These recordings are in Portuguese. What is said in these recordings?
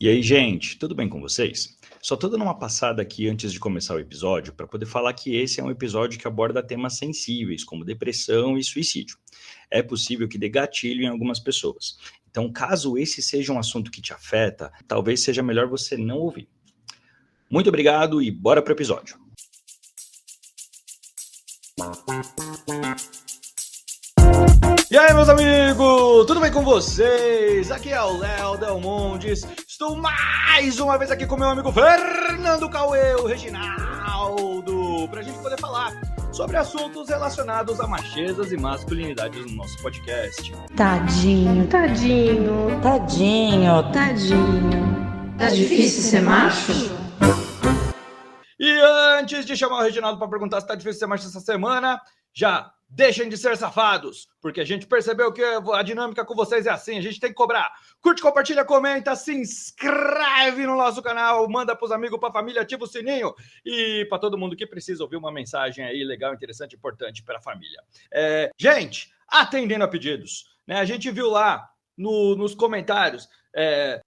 E aí, gente, tudo bem com vocês? Só tô dando uma passada aqui antes de começar o episódio para poder falar que esse é um episódio que aborda temas sensíveis, como depressão e suicídio. É possível que dê gatilho em algumas pessoas. Então, caso esse seja um assunto que te afeta, talvez seja melhor você não ouvir. Muito obrigado e bora pro episódio. E aí, meus amigos, tudo bem com vocês? Aqui é o Léo Del Montes. Estou mais uma vez aqui com meu amigo Fernando Cauê, o Reginaldo, pra gente poder falar sobre assuntos relacionados a machezas e masculinidades no nosso podcast. Tadinho. Tá difícil ser macho? E antes de chamar o Reginaldo para perguntar se tá difícil ser macho essa semana, já deixem de ser safados, porque a gente percebeu que a dinâmica com vocês é assim, a gente tem que cobrar. Curte, compartilha, comenta, se inscreve no nosso canal, manda pros amigos, pra família, ativa o sininho e para todo mundo que precisa ouvir uma mensagem aí legal, interessante, importante para a família. Gente, atendendo a pedidos, né? A gente viu lá nos comentários,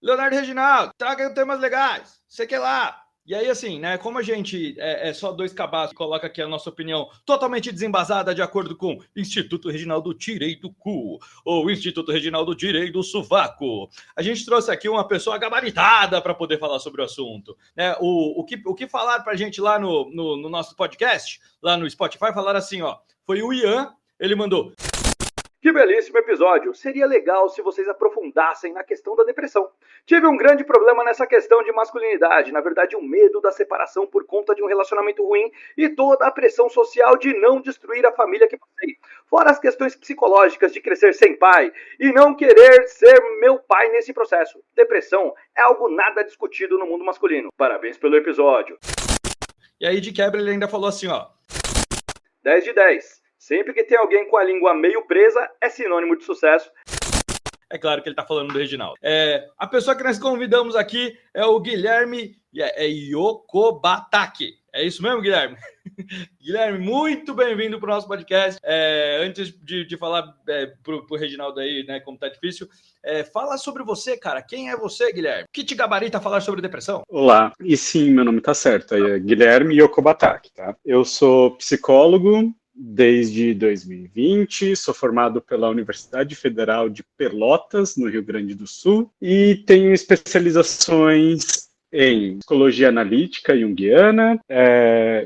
Leonardo e Reginaldo, traga temas legais, sei que lá. E aí, assim, né, como a gente é só dois cabaços, coloca aqui a nossa opinião totalmente desembasada de acordo com Instituto Reginaldo Tirei do Cu, ou Instituto Reginaldo Tirei do Sovaco. A gente trouxe aqui uma pessoa gabaritada para poder falar sobre o assunto. Né? O que falaram pra gente lá no nosso podcast, lá no Spotify, falaram assim, ó, foi o Ian, ele mandou: que belíssimo episódio! Seria legal se vocês aprofundassem na questão da depressão. Tive um grande problema nessa questão de masculinidade, na verdade um medo da separação por conta de um relacionamento ruim e toda a pressão social de não destruir a família que passei. Fora as questões psicológicas de crescer sem pai e não querer ser meu pai nesse processo. Depressão é algo nada discutido no mundo masculino. Parabéns pelo episódio. E aí de quebra ele ainda falou assim, ó: 10 de 10. Sempre que tem alguém com a língua meio presa, é sinônimo de sucesso. É claro que ele tá falando do Reginaldo. A pessoa que nós convidamos aqui é o Guilherme Yokobatake. É isso mesmo, Guilherme? Guilherme, muito bem-vindo pro nosso podcast. Antes de falar pro Reginaldo aí, né, como tá difícil, fala sobre você, cara. Quem é você, Guilherme? Que te gabarita falar sobre depressão? Olá, e sim, meu nome tá certo. É Guilherme Yokobatake, tá? Eu sou psicólogo desde 2020, sou formado pela Universidade Federal de Pelotas, no Rio Grande do Sul, e tenho especializações em psicologia analítica junguiana,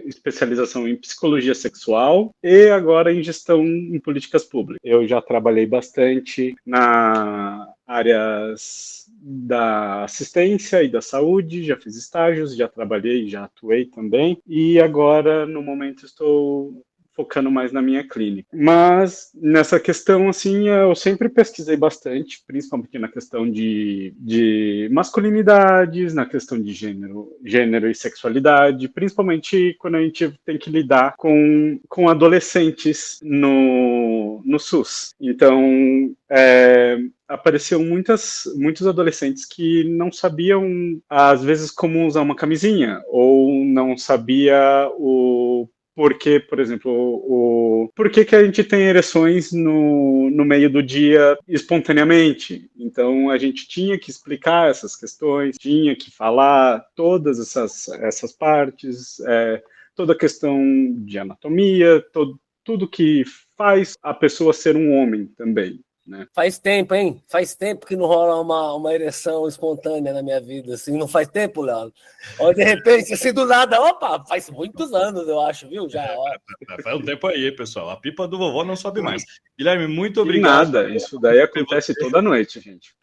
especialização em psicologia sexual e agora em gestão em políticas públicas. Eu já trabalhei bastante na áreas da assistência e da saúde, já fiz estágios, já trabalhei, já atuei também, e agora, no momento, estou focando mais na minha clínica. Mas nessa questão, assim, eu sempre pesquisei bastante, principalmente na questão de masculinidades, na questão de gênero e sexualidade, principalmente quando a gente tem que lidar com adolescentes no SUS. Então, apareceram muitos adolescentes que não sabiam, às vezes, como usar uma camisinha, ou não sabia porque, por exemplo, por que a gente tem ereções no meio do dia espontaneamente? Então, a gente tinha que explicar essas questões, tinha que falar todas essas partes, toda a questão de anatomia, tudo que faz a pessoa ser um homem também. Né? Faz tempo, hein? Faz tempo que não rola uma ereção espontânea na minha vida, assim, não faz tempo, Léo? Ou de repente, assim, do nada, opa, faz muitos anos, eu acho, viu? Já, faz um tempo aí, pessoal. A pipa do vovô não sobe mais. Guilherme, muito obrigado. Nada, isso daí acontece toda noite, gente.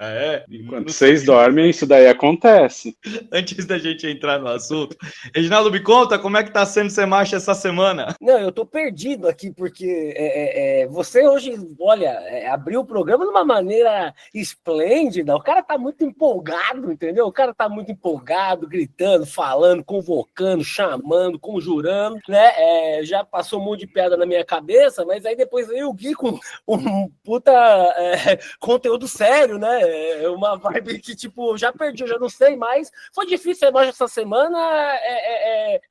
Enquanto vocês dormem, isso daí acontece. Antes da gente entrar no assunto, Reginaldo, me conta como é que tá sendo ser macho essa semana? Não, eu tô perdido aqui, porque você hoje, olha, abriu o programa de uma maneira esplêndida, o cara tá muito empolgado, entendeu? O cara tá muito empolgado, gritando, falando, convocando, chamando, conjurando, né? Já passou um monte de piada na minha cabeça, mas aí depois veio o Gui com um puta conteúdo sério, né? Uma vibe que, tipo, já perdi, eu já não sei mais. Foi difícil ser macho essa semana,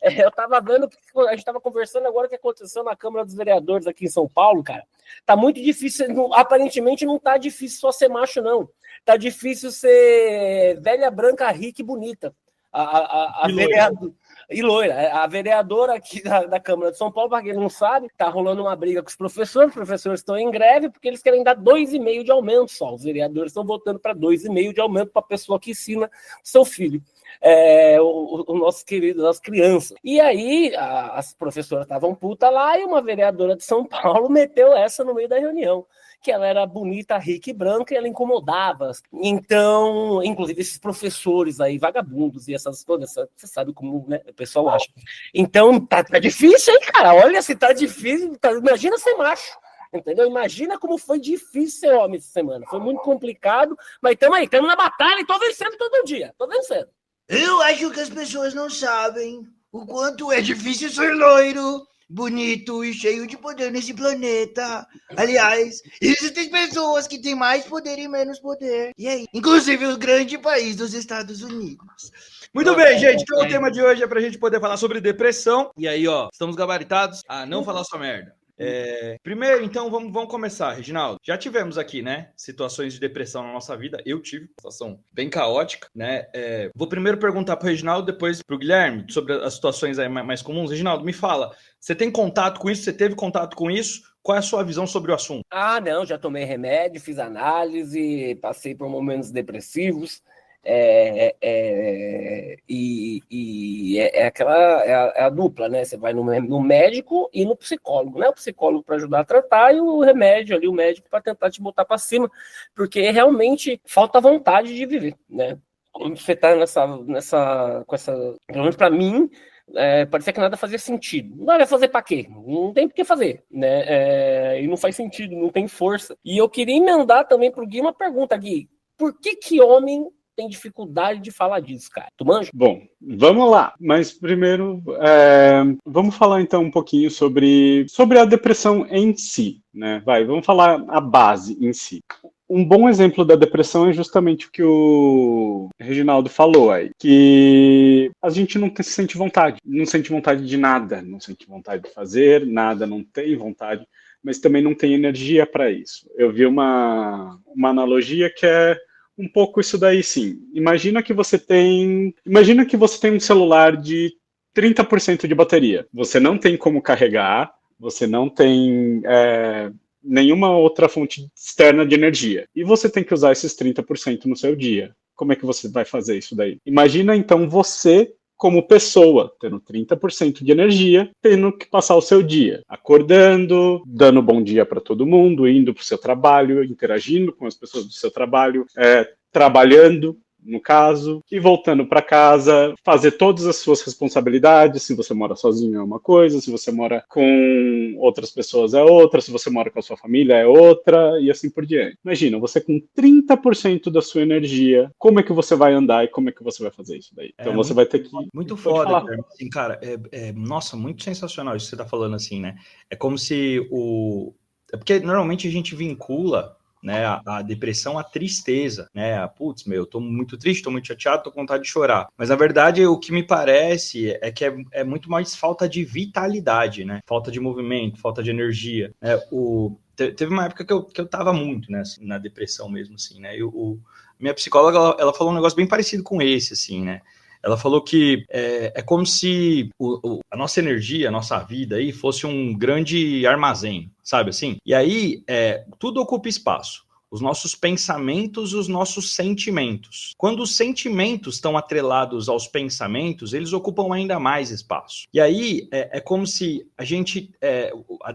eu tava vendo, a gente tava conversando agora o que aconteceu na Câmara dos Vereadores aqui em São Paulo, cara. Tá muito difícil, aparentemente não tá difícil só ser macho, não. Tá difícil ser velha, branca, rica e bonita. A vereadora, e loira. A vereadora aqui da Câmara de São Paulo, para quem não sabe, tá rolando uma briga com os professores estão em greve porque eles querem dar 2,5 de aumento só. Os vereadores estão votando para 2,5 de aumento para a pessoa que ensina seu filho. O nosso querido, as crianças. E aí, as professoras estavam putas lá e uma vereadora de São Paulo meteu essa no meio da reunião, que ela era bonita, rica e branca e ela incomodava. Então, inclusive esses professores aí, vagabundos e essas todas, você sabe como, né, o pessoal acha. Então, tá difícil, hein, cara? Olha, se tá difícil, imagina ser macho. Entendeu? Imagina como foi difícil ser homem essa semana. Foi muito complicado, mas estamos aí, estamos na batalha e tô vencendo todo dia. Tô vencendo. Eu acho que as pessoas não sabem o quanto é difícil ser loiro, bonito e cheio de poder nesse planeta. Aliás, existem pessoas que têm mais poder e menos poder. E aí? Inclusive o grande país dos Estados Unidos. Muito bem, gente. Então o tema de hoje é pra gente poder falar sobre depressão. E aí, ó, estamos gabaritados a não falar só merda. Primeiro, então, vamos começar, Reginaldo. Já tivemos aqui, né, situações de depressão na nossa vida. Eu tive uma situação bem caótica, né? Vou primeiro perguntar pro Reginaldo, depois pro Guilherme, sobre as situações aí mais comuns. Reginaldo, me fala, você tem contato com isso? Você teve contato com isso? Qual é a sua visão sobre o assunto? Não, já tomei remédio, fiz análise, passei por momentos depressivos. A dupla, né? Você vai no médico e no psicólogo, né? O psicólogo para ajudar a tratar e o remédio ali, o médico para tentar te botar para cima, porque realmente falta vontade de viver, né? Quando você tá com essa, pelo menos para mim, parecia que nada fazia sentido. Não vai fazer para quê? Não tem por que fazer, né? E não faz sentido, não tem força. E eu queria emendar também pro Gui uma pergunta, Gui. Por que homem tem dificuldade de falar disso, cara? Tu manja? Bom, vamos lá. Mas primeiro, vamos falar então um pouquinho sobre a depressão em si, né? Vamos falar a base em si. Um bom exemplo da depressão é justamente o que o Reginaldo falou aí, que a gente não sente vontade de nada, não sente vontade de fazer nada, não tem vontade, mas também não tem energia para isso. Eu vi uma analogia que é um pouco isso daí, sim. Imagina que você tem um celular de 30% de bateria. Você não tem como carregar, você não tem nenhuma outra fonte externa de energia. E você tem que usar esses 30% no seu dia. Como é que você vai fazer isso daí? Imagina, então, você como pessoa, tendo 30% de energia, tendo que passar o seu dia acordando, dando bom dia para todo mundo, indo para o seu trabalho, interagindo com as pessoas do seu trabalho, trabalhando, no caso, e voltando para casa, fazer todas as suas responsabilidades. Se você mora sozinho é uma coisa, se você mora com outras pessoas é outra, se você mora com a sua família é outra, e assim por diante. Imagina, você com 30% da sua energia, como é que você vai andar e como é que você vai fazer isso daí? Então você vai ter que... Muito foda, assim, cara. Nossa, muito sensacional isso que você tá falando, assim, né? É como se porque normalmente a gente vincula, né, a depressão, a tristeza, né, putz, eu tô muito triste, tô muito chateado, tô com vontade de chorar, mas na verdade o que me parece é que é muito mais falta de vitalidade, né, falta de movimento, falta de energia, né, teve uma época que eu tava muito, né, assim, na depressão mesmo, assim, né, minha psicóloga, ela falou um negócio bem parecido com esse, assim, né. Ela falou que é como se a nossa energia, a nossa vida aí fosse um grande armazém, sabe assim? E aí, tudo ocupa espaço. Os nossos pensamentos e os nossos sentimentos. Quando os sentimentos estão atrelados aos pensamentos, eles ocupam ainda mais espaço. E aí, é como se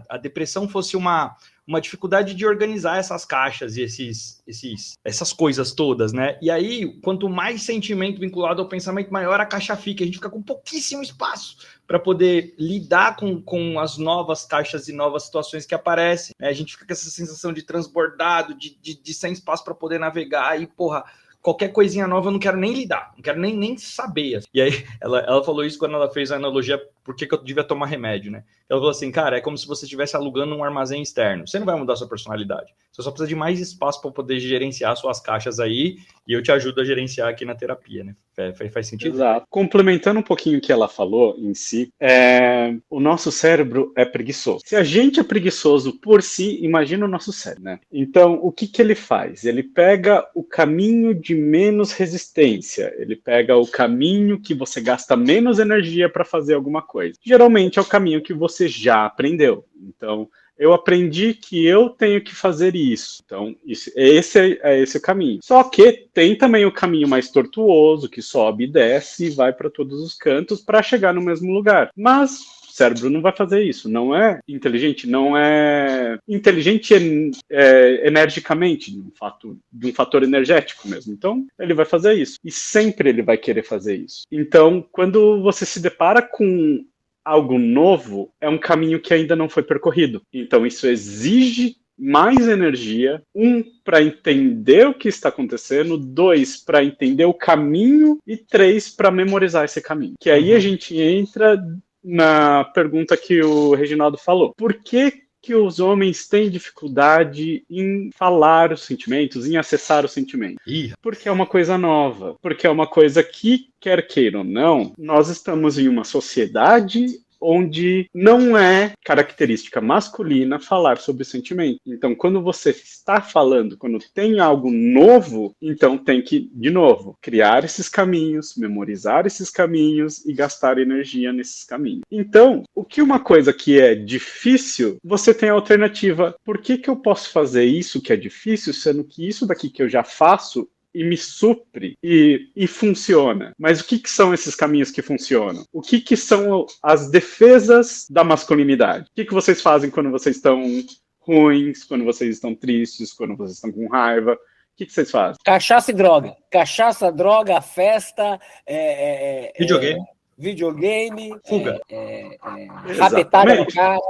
a depressão fosse uma dificuldade de organizar essas caixas e essas coisas todas, né? E aí, quanto mais sentimento vinculado ao pensamento, maior a caixa fica. A gente fica com pouquíssimo espaço para poder lidar com as novas caixas e novas situações que aparecem, né? A gente fica com essa sensação de transbordado, de sem espaço para poder navegar. E, porra, qualquer coisinha nova eu não quero nem lidar, não quero nem saber. Assim. E aí, ela falou isso quando ela fez a analogia por que eu devia tomar remédio, né? Ela falou assim, cara, é como se você estivesse alugando um armazém externo. Você não vai mudar sua personalidade. Você só precisa de mais espaço para poder gerenciar suas caixas aí, e eu te ajudo a gerenciar aqui na terapia, né? Faz sentido? Exato. Complementando um pouquinho o que ela falou em si, o nosso cérebro é preguiçoso. Se a gente é preguiçoso por si, imagina o nosso cérebro, né? Então, o que que ele faz? Ele pega o caminho de menos resistência, ele pega o caminho que você gasta menos energia para fazer alguma coisa. Geralmente é o caminho que você já aprendeu. Então, eu aprendi que eu tenho que fazer isso. Então, esse é o caminho. Só que tem também o caminho mais tortuoso, que sobe e desce e vai para todos os cantos para chegar no mesmo lugar. Mas o cérebro não vai fazer isso. Não é inteligente, não é inteligente energicamente, de um fator energético mesmo. Então, ele vai fazer isso. E sempre ele vai querer fazer isso. Então, quando você se depara com algo novo, é um caminho que ainda não foi percorrido. Então, isso exige mais energia, para entender o que está acontecendo, 2, para entender o caminho, e 3, para memorizar esse caminho. Que aí a gente entra na pergunta que o Reginaldo falou. Por que os homens têm dificuldade em falar os sentimentos, em acessar os sentimentos? Porque é uma coisa nova, porque é uma coisa que, quer queira ou não, nós estamos em uma sociedade onde não é característica masculina falar sobre sentimento. Então, quando você está falando, quando tem algo novo, então tem que, de novo, criar esses caminhos, memorizar esses caminhos e gastar energia nesses caminhos. Então, o que uma coisa que é difícil, você tem a alternativa. Por que eu posso fazer isso que é difícil, sendo que isso daqui que eu já faço e me supre e funciona? Mas o que são esses caminhos que funcionam? O que são as defesas da masculinidade? O que vocês fazem quando vocês estão ruins, quando vocês estão tristes, quando vocês estão com raiva? O que vocês fazem? Cachaça e droga. Cachaça, droga, festa, videogame, fuga, rabetada no cara.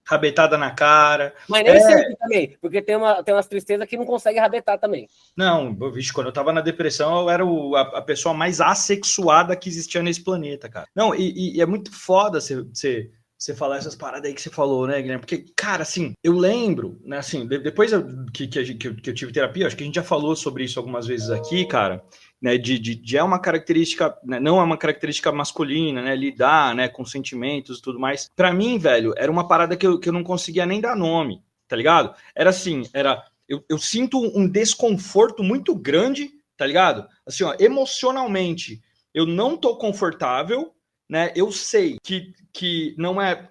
Rabetada na cara. Mas nem sempre também, porque tem umas tristezas que não consegue rabetar também. Não, bicho, quando eu tava na depressão, eu era a pessoa mais assexuada que existia nesse planeta, cara. Não, e é muito foda você falar essas paradas aí que você falou, né, Guilherme? Porque, cara, assim, eu lembro, né, assim, depois que eu tive terapia, acho que a gente já falou sobre isso algumas vezes aqui, cara, né, de é uma característica, né, não é uma característica masculina, né, lidar, né, com sentimentos e tudo mais. Pra mim, velho, era uma parada que eu não conseguia nem dar nome, tá ligado? Era assim, eu sinto um desconforto muito grande, tá ligado? Assim, ó, emocionalmente, eu não tô confortável, né, eu sei que não é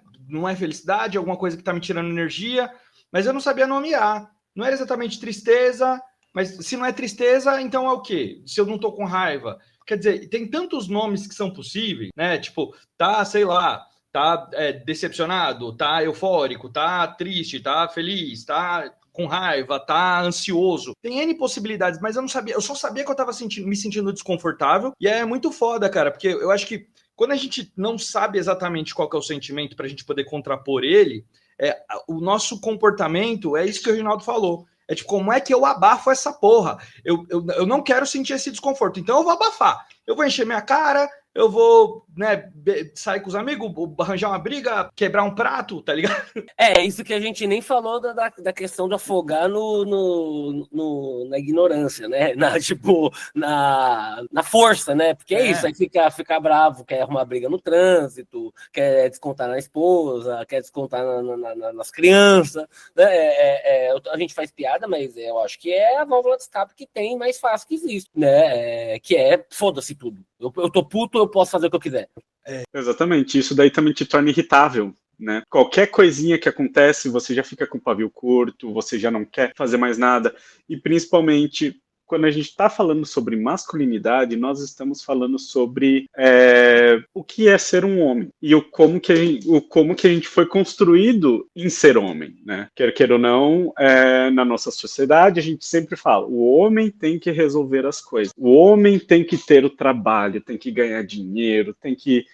felicidade, é alguma coisa que tá me tirando energia, mas eu não sabia nomear. Não era exatamente tristeza, mas se não é tristeza, então é o quê? Se eu não tô com raiva. Quer dizer, tem tantos nomes que são possíveis, né? Tipo, tá, sei lá, tá decepcionado, tá eufórico, tá triste, tá feliz, tá com raiva, tá ansioso. Tem N possibilidades, mas eu não sabia. Eu só sabia que eu tava me sentindo desconfortável. E é muito foda, cara, porque eu acho que quando a gente não sabe exatamente qual que é o sentimento pra gente poder contrapor ele, o nosso comportamento é isso que o Reginaldo falou. É tipo, como é que eu abafo essa porra? Eu não quero sentir esse desconforto, então eu vou abafar. Eu vou encher minha cara, eu vou, né, sair com os amigos, arranjar uma briga, quebrar um prato, tá ligado? Isso que a gente nem falou da questão de afogar na ignorância, né? Na força, né? Porque é isso, aí fica bravo, quer arrumar briga no trânsito, quer descontar na esposa, quer descontar nas crianças, né? A gente faz piada, mas eu acho que é a válvula de escape que tem mais fácil que existe, né? Que é foda-se tudo. Eu tô puto, eu posso fazer o que eu quiser. Exatamente, isso daí também te torna irritável, né? Qualquer coisinha que acontece, você já fica com o pavio curto, você já não quer fazer mais nada, e principalmente quando a gente está falando sobre masculinidade, nós estamos falando sobre o que é ser um homem e o como que a gente foi construído em ser homem, né? Quer queira ou não, na nossa sociedade a gente sempre fala, o homem tem que resolver as coisas, o homem tem que ter o trabalho, tem que ganhar dinheiro, tem que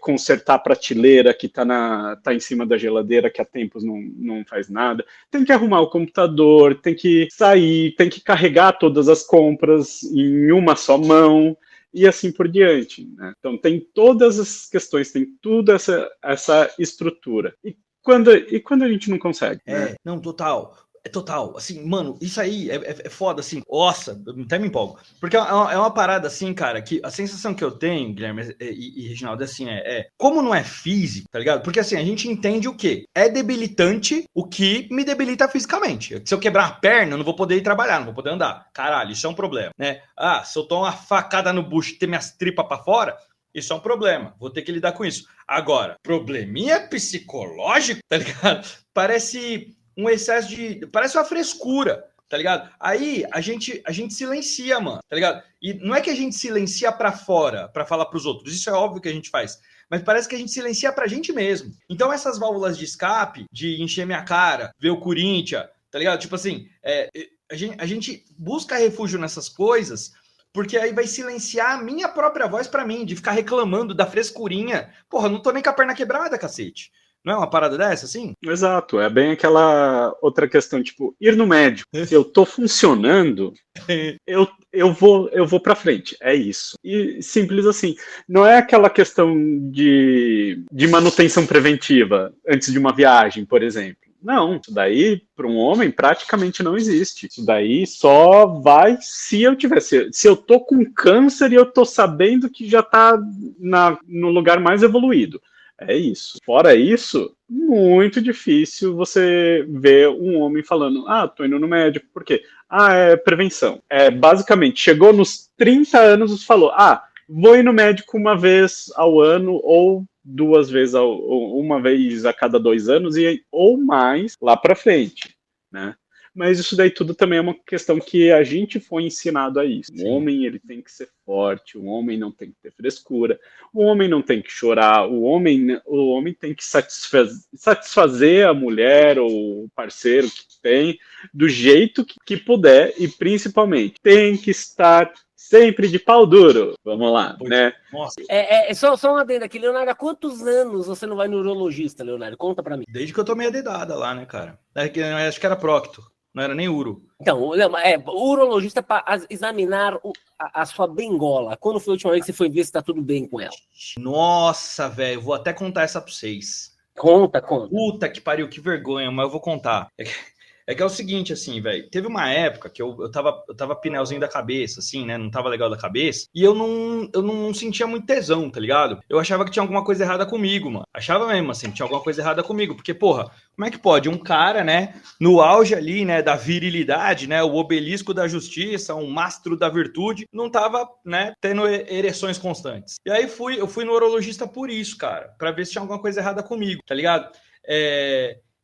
consertar a prateleira que tá em cima da geladeira, que há tempos não faz nada, tem que arrumar o computador, tem que sair, tem que carregar todas as compras em uma só mão, e assim por diante, né? Então tem todas as questões, tem toda essa estrutura. E quando a gente não consegue? Não, total. É total, assim, mano, isso aí é foda, assim, nossa, até me empolgo. Porque é uma parada, assim, cara, que a sensação que eu tenho, Guilherme e Reginaldo, assim, como não é físico, tá ligado? Porque, assim, a gente entende o quê? É debilitante o que me debilita fisicamente. Se eu quebrar a perna, eu não vou poder ir trabalhar, não vou poder andar. Caralho, isso é um problema, né? Ah, se eu tomar uma facada no bucho e ter minhas tripas pra fora, isso é um problema, vou ter que lidar com isso. Agora, probleminha psicológico, tá ligado? Parece um excesso parece uma frescura, tá ligado? Aí a gente silencia, mano, tá ligado? E não é que a gente silencia pra fora, pra falar pros outros, isso é óbvio que a gente faz, mas parece que a gente silencia pra gente mesmo. Então essas válvulas de escape, de encher minha cara, ver o Corinthians, tá ligado? Tipo assim, a gente busca refúgio nessas coisas, porque aí vai silenciar a minha própria voz pra mim, de ficar reclamando da frescurinha. Porra, não tô nem com a perna quebrada, cacete. Não é uma parada dessa, assim? Exato, é bem aquela outra questão, tipo, ir no médico. Se eu tô funcionando, eu vou pra frente, é isso. E simples assim. Não é aquela questão de manutenção preventiva antes de uma viagem, por exemplo. Não, isso daí, para um homem, praticamente não existe. Isso daí só vai se eu tivesse. Se eu tô com câncer e eu tô sabendo que já tá no lugar mais evoluído. É isso. Fora isso, muito difícil você ver um homem falando, tô indo no médico, por quê? É prevenção. Basicamente, chegou nos 30 anos e falou, vou ir no médico uma vez ao ano ou duas vezes, uma vez a cada 2 anos ou mais lá para frente, né? Mas isso daí tudo também é uma questão que a gente foi ensinado a isso. O homem, ele tem que ser forte, o homem não tem que ter frescura, o homem não tem que chorar, o homem tem que satisfazer a mulher ou o parceiro que tem do jeito que puder e, principalmente, tem que estar sempre de pau duro. Vamos lá, né? Nossa. Só um adendo aqui, Leonardo, há quantos anos você não vai no urologista, Leonardo? Conta pra mim. Desde que eu tomei a dedada lá, né, cara? Acho que era Procto, não era nem uro. Então, o urologista para examinar a sua bengola. Quando foi a última vez que você foi ver se tá tudo bem com ela? Nossa, velho, vou até contar essa pra vocês. Conta. Puta que pariu, que vergonha, mas eu vou contar. É que é o seguinte, assim, velho, teve uma época que eu tava pneuzinho da cabeça, assim, né, não tava legal da cabeça, e eu não sentia muito tesão, tá ligado? Eu achava que tinha alguma coisa errada comigo, mano. Achava mesmo, assim, que tinha alguma coisa errada comigo, porque, porra, como é que pode um cara, né, no auge ali, né, da virilidade, né, o obelisco da justiça, um mastro da virtude, não tava, né, tendo ereções constantes. E aí eu fui no urologista por isso, cara, pra ver se tinha alguma coisa errada comigo, tá ligado?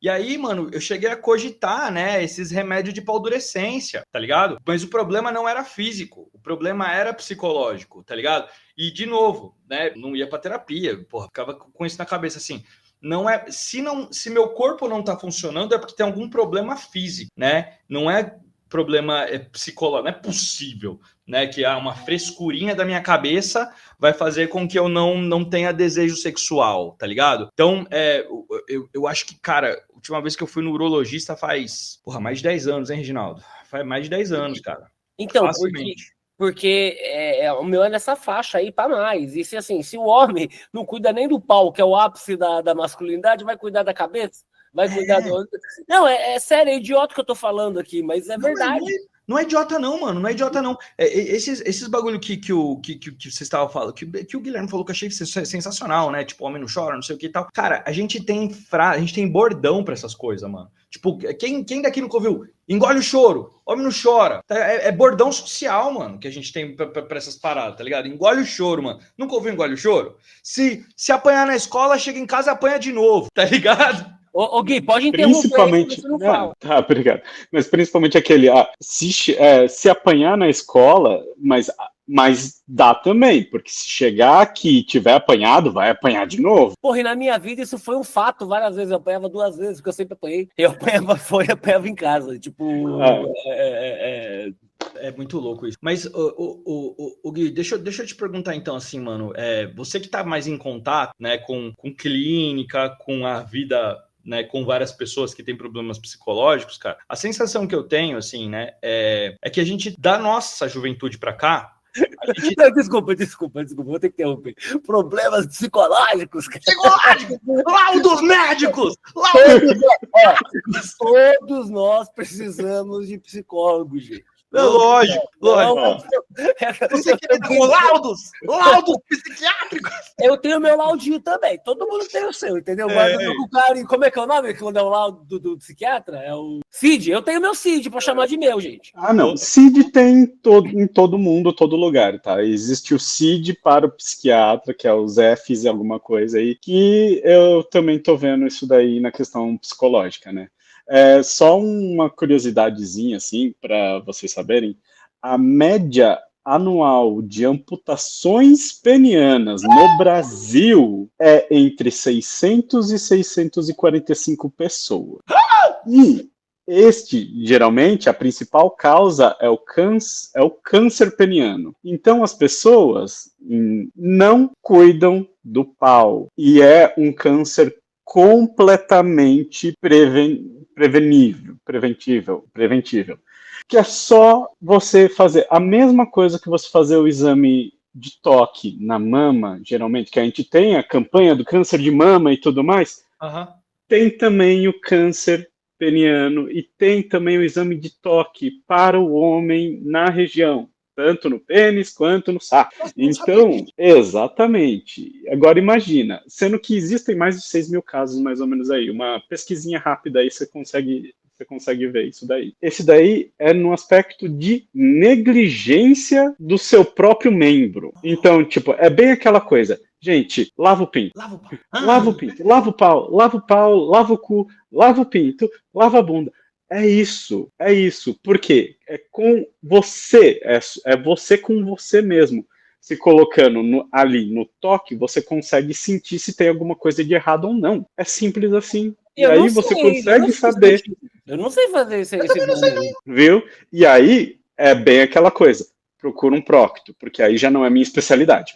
E aí, mano, eu cheguei a cogitar, né, esses remédios de paldurecência, tá ligado? Mas o problema não era físico, o problema era psicológico, tá ligado? E, de novo, né, não ia pra terapia, porra, ficava com isso na cabeça, assim, não é, se meu corpo não tá funcionando é porque tem algum problema físico, né? Não é problema psicológico, não é possível, né, que uma frescurinha da minha cabeça vai fazer com que eu não tenha desejo sexual, tá ligado? Então, eu acho que, cara, a última vez que eu fui no urologista faz, mais de 10 anos, hein, Reginaldo? Faz mais de 10 anos, cara. Então, facilmente. porque o meu é nessa faixa aí para mais. E se o homem não cuida nem do pau, que é o ápice da masculinidade, vai cuidar da cabeça? Vai cuidar do... Não, é sério, é idiota que eu tô falando aqui, mas é verdade. Não é idiota não, mano, não é idiota não. Esses bagulho que vocês estavam falando, que o Guilherme falou que eu achei sensacional, né? Tipo, homem não chora, não sei o que e tal. Cara, a gente tem bordão pra essas coisas, mano. Tipo, quem daqui nunca ouviu? Engole o choro, homem não chora. É bordão social, mano, que a gente tem pra essas paradas, tá ligado? Engole o choro, mano. Nunca ouviu engole o choro? Se apanhar na escola, chega em casa e apanha de novo, tá ligado? Ô Gui, pode interromper. Principalmente, não fala. Tá, obrigado. Mas principalmente aquele, se apanhar na escola, mas dá também, porque se chegar aqui e tiver apanhado, vai apanhar de novo. Porra, e na minha vida isso foi um fato várias vezes. Eu apanhava 2 vezes, porque eu sempre apanhei. Eu apanhava fora e apanhava em casa. Tipo, É muito louco isso. Mas, o Gui, deixa eu te perguntar então, assim, mano, você que tá mais em contato, né, com clínica, com a vida, né, com várias pessoas que têm problemas psicológicos, cara, a sensação que eu tenho, assim, né, é que a gente, da nossa juventude pra cá, Não, desculpa, vou ter que interromper. Problemas psicológicos, cara. Psicológico! Laudos médicos! Todos nós precisamos de psicólogos, gente. Lógico. Não, Você quer com laudos psiquiátricos? eu tenho meu laudinho também. Todo mundo tem o seu, entendeu? Mas o cara, como é que é o nome quando é o laudo do psiquiatra? É o CID. Eu tenho meu CID pra chamar de meu, gente. Ah, não. CID tem em todo mundo, todo lugar, tá? Existe o CID para o psiquiatra, que é os Fs e alguma coisa aí, que eu também tô vendo isso daí na questão psicológica, né? É, só uma curiosidadezinha, assim, para vocês saberem, a média anual de amputações penianas no Brasil é entre 600 e 645 pessoas. E geralmente, a principal causa é o câncer peniano. Então, as pessoas não cuidam do pau. E é um câncer completamente preventível, que é só você fazer a mesma coisa que você fazer o exame de toque na mama, geralmente, que a gente tem a campanha do câncer de mama e tudo mais, tem também o câncer peniano e tem também o exame de toque para o homem na região, tanto no pênis quanto no saco. Então, exatamente. Agora imagina, sendo que existem mais de 6 mil casos, mais ou menos aí. Uma pesquisinha rápida aí, você consegue ver isso daí. Esse daí é no aspecto de negligência do seu próprio membro. Então, tipo, é bem aquela coisa. Gente, lava o pinto. Lava o pinto. Lava o pau. Lava o pau. Lava o cu. Lava o pinto. Lava a bunda. É isso. Porque é com você, é você com você mesmo. Se colocando ali no toque, você consegue sentir se tem alguma coisa de errado ou não. É simples assim. E aí você consegue saber. Eu não sei fazer esse exame. Viu? E aí é bem aquela coisa. Procura um prócto, porque aí já não é minha especialidade.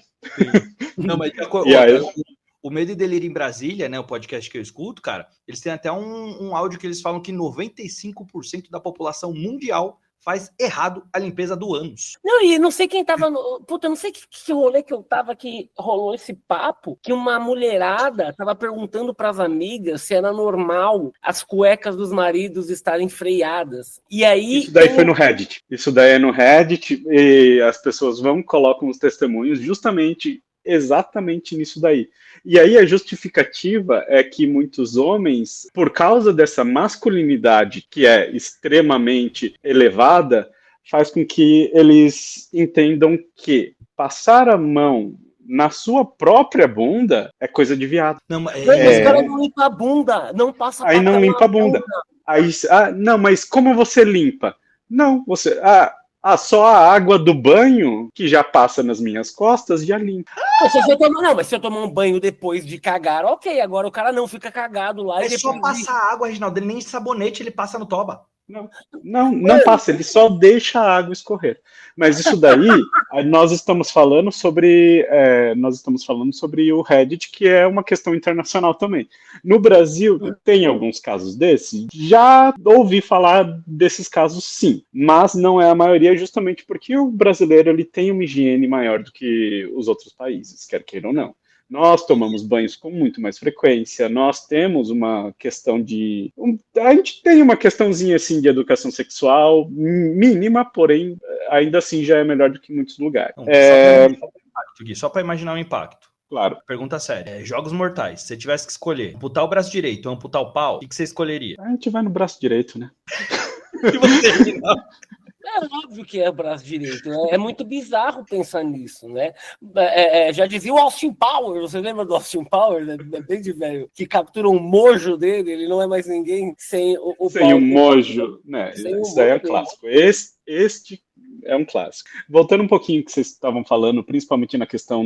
Não, mas o Medo e Delírio em Brasília, né, o podcast que eu escuto, cara, eles têm até um áudio que eles falam que 95% da população mundial faz errado a limpeza do ânus. Não, e não sei quem tava Puta, eu não sei que rolê que eu tava que rolou esse papo, que uma mulherada tava perguntando pras amigas se era normal as cuecas dos maridos estarem freadas. E aí... Isso daí foi no Reddit. Isso daí é no Reddit e as pessoas colocam os testemunhos exatamente nisso daí. E aí a justificativa é que muitos homens, por causa dessa masculinidade que é extremamente elevada, faz com que eles entendam que passar a mão na sua própria bunda é coisa de viado. Não, mas os caras não limpam a bunda, não passa aí não limpa a bunda. Aí, não, mas como você limpa? Não, você... só a água do banho, que já passa nas minhas costas, já limpa. Mas se eu tomar um banho depois de cagar, ok. Agora o cara não fica cagado lá. É só passar água, Reginaldo. Ele nem sabonete ele passa no toba. Não passa, ele só deixa a água escorrer. Mas isso daí, nós estamos falando sobre o Reddit, que é uma questão internacional também. No Brasil, tem alguns casos desses. Já ouvi falar desses casos, sim, mas não é a maioria, justamente porque o brasileiro ele tem uma higiene maior do que os outros países, quer queira ou não. Nós tomamos banhos com muito mais frequência, nós temos uma questão a gente tem uma questãozinha assim de educação sexual mínima, porém, ainda assim já é melhor do que em muitos lugares. Só para imaginar o impacto. Claro. Pergunta séria. Jogos mortais. Se você tivesse que escolher amputar o braço direito ou amputar o pau, o que você escolheria? A gente vai no braço direito, né? E você, Reginaldo? É óbvio que é o braço direito. É muito bizarro pensar nisso, né? Já dizia o Austin Powers, você lembra do Austin Powers? É bem de velho. Que captura um mojo dele, ele não é mais ninguém sem o sem o mojo, né? Isso daí é um clássico. Este é um clássico. Voltando um pouquinho ao que vocês estavam falando, principalmente na questão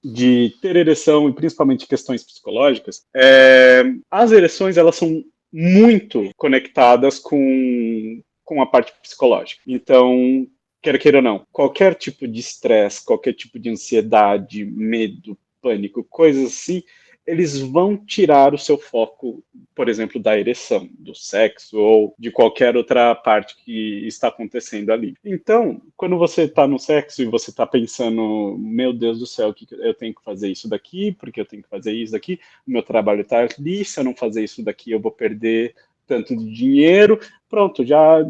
de ter ereção e principalmente questões psicológicas, as ereções, elas são muito conectadas com a parte psicológica. Então, quer queira ou não, qualquer tipo de estresse, qualquer tipo de ansiedade, medo, pânico, coisas assim, eles vão tirar o seu foco, por exemplo, da ereção, do sexo ou de qualquer outra parte que está acontecendo ali. Então, quando você está no sexo e você está pensando, meu Deus do céu, que eu tenho que fazer isso daqui, porque eu tenho que fazer isso daqui, o meu trabalho está ali, se eu não fazer isso daqui eu vou perder tanto de dinheiro, pronto, já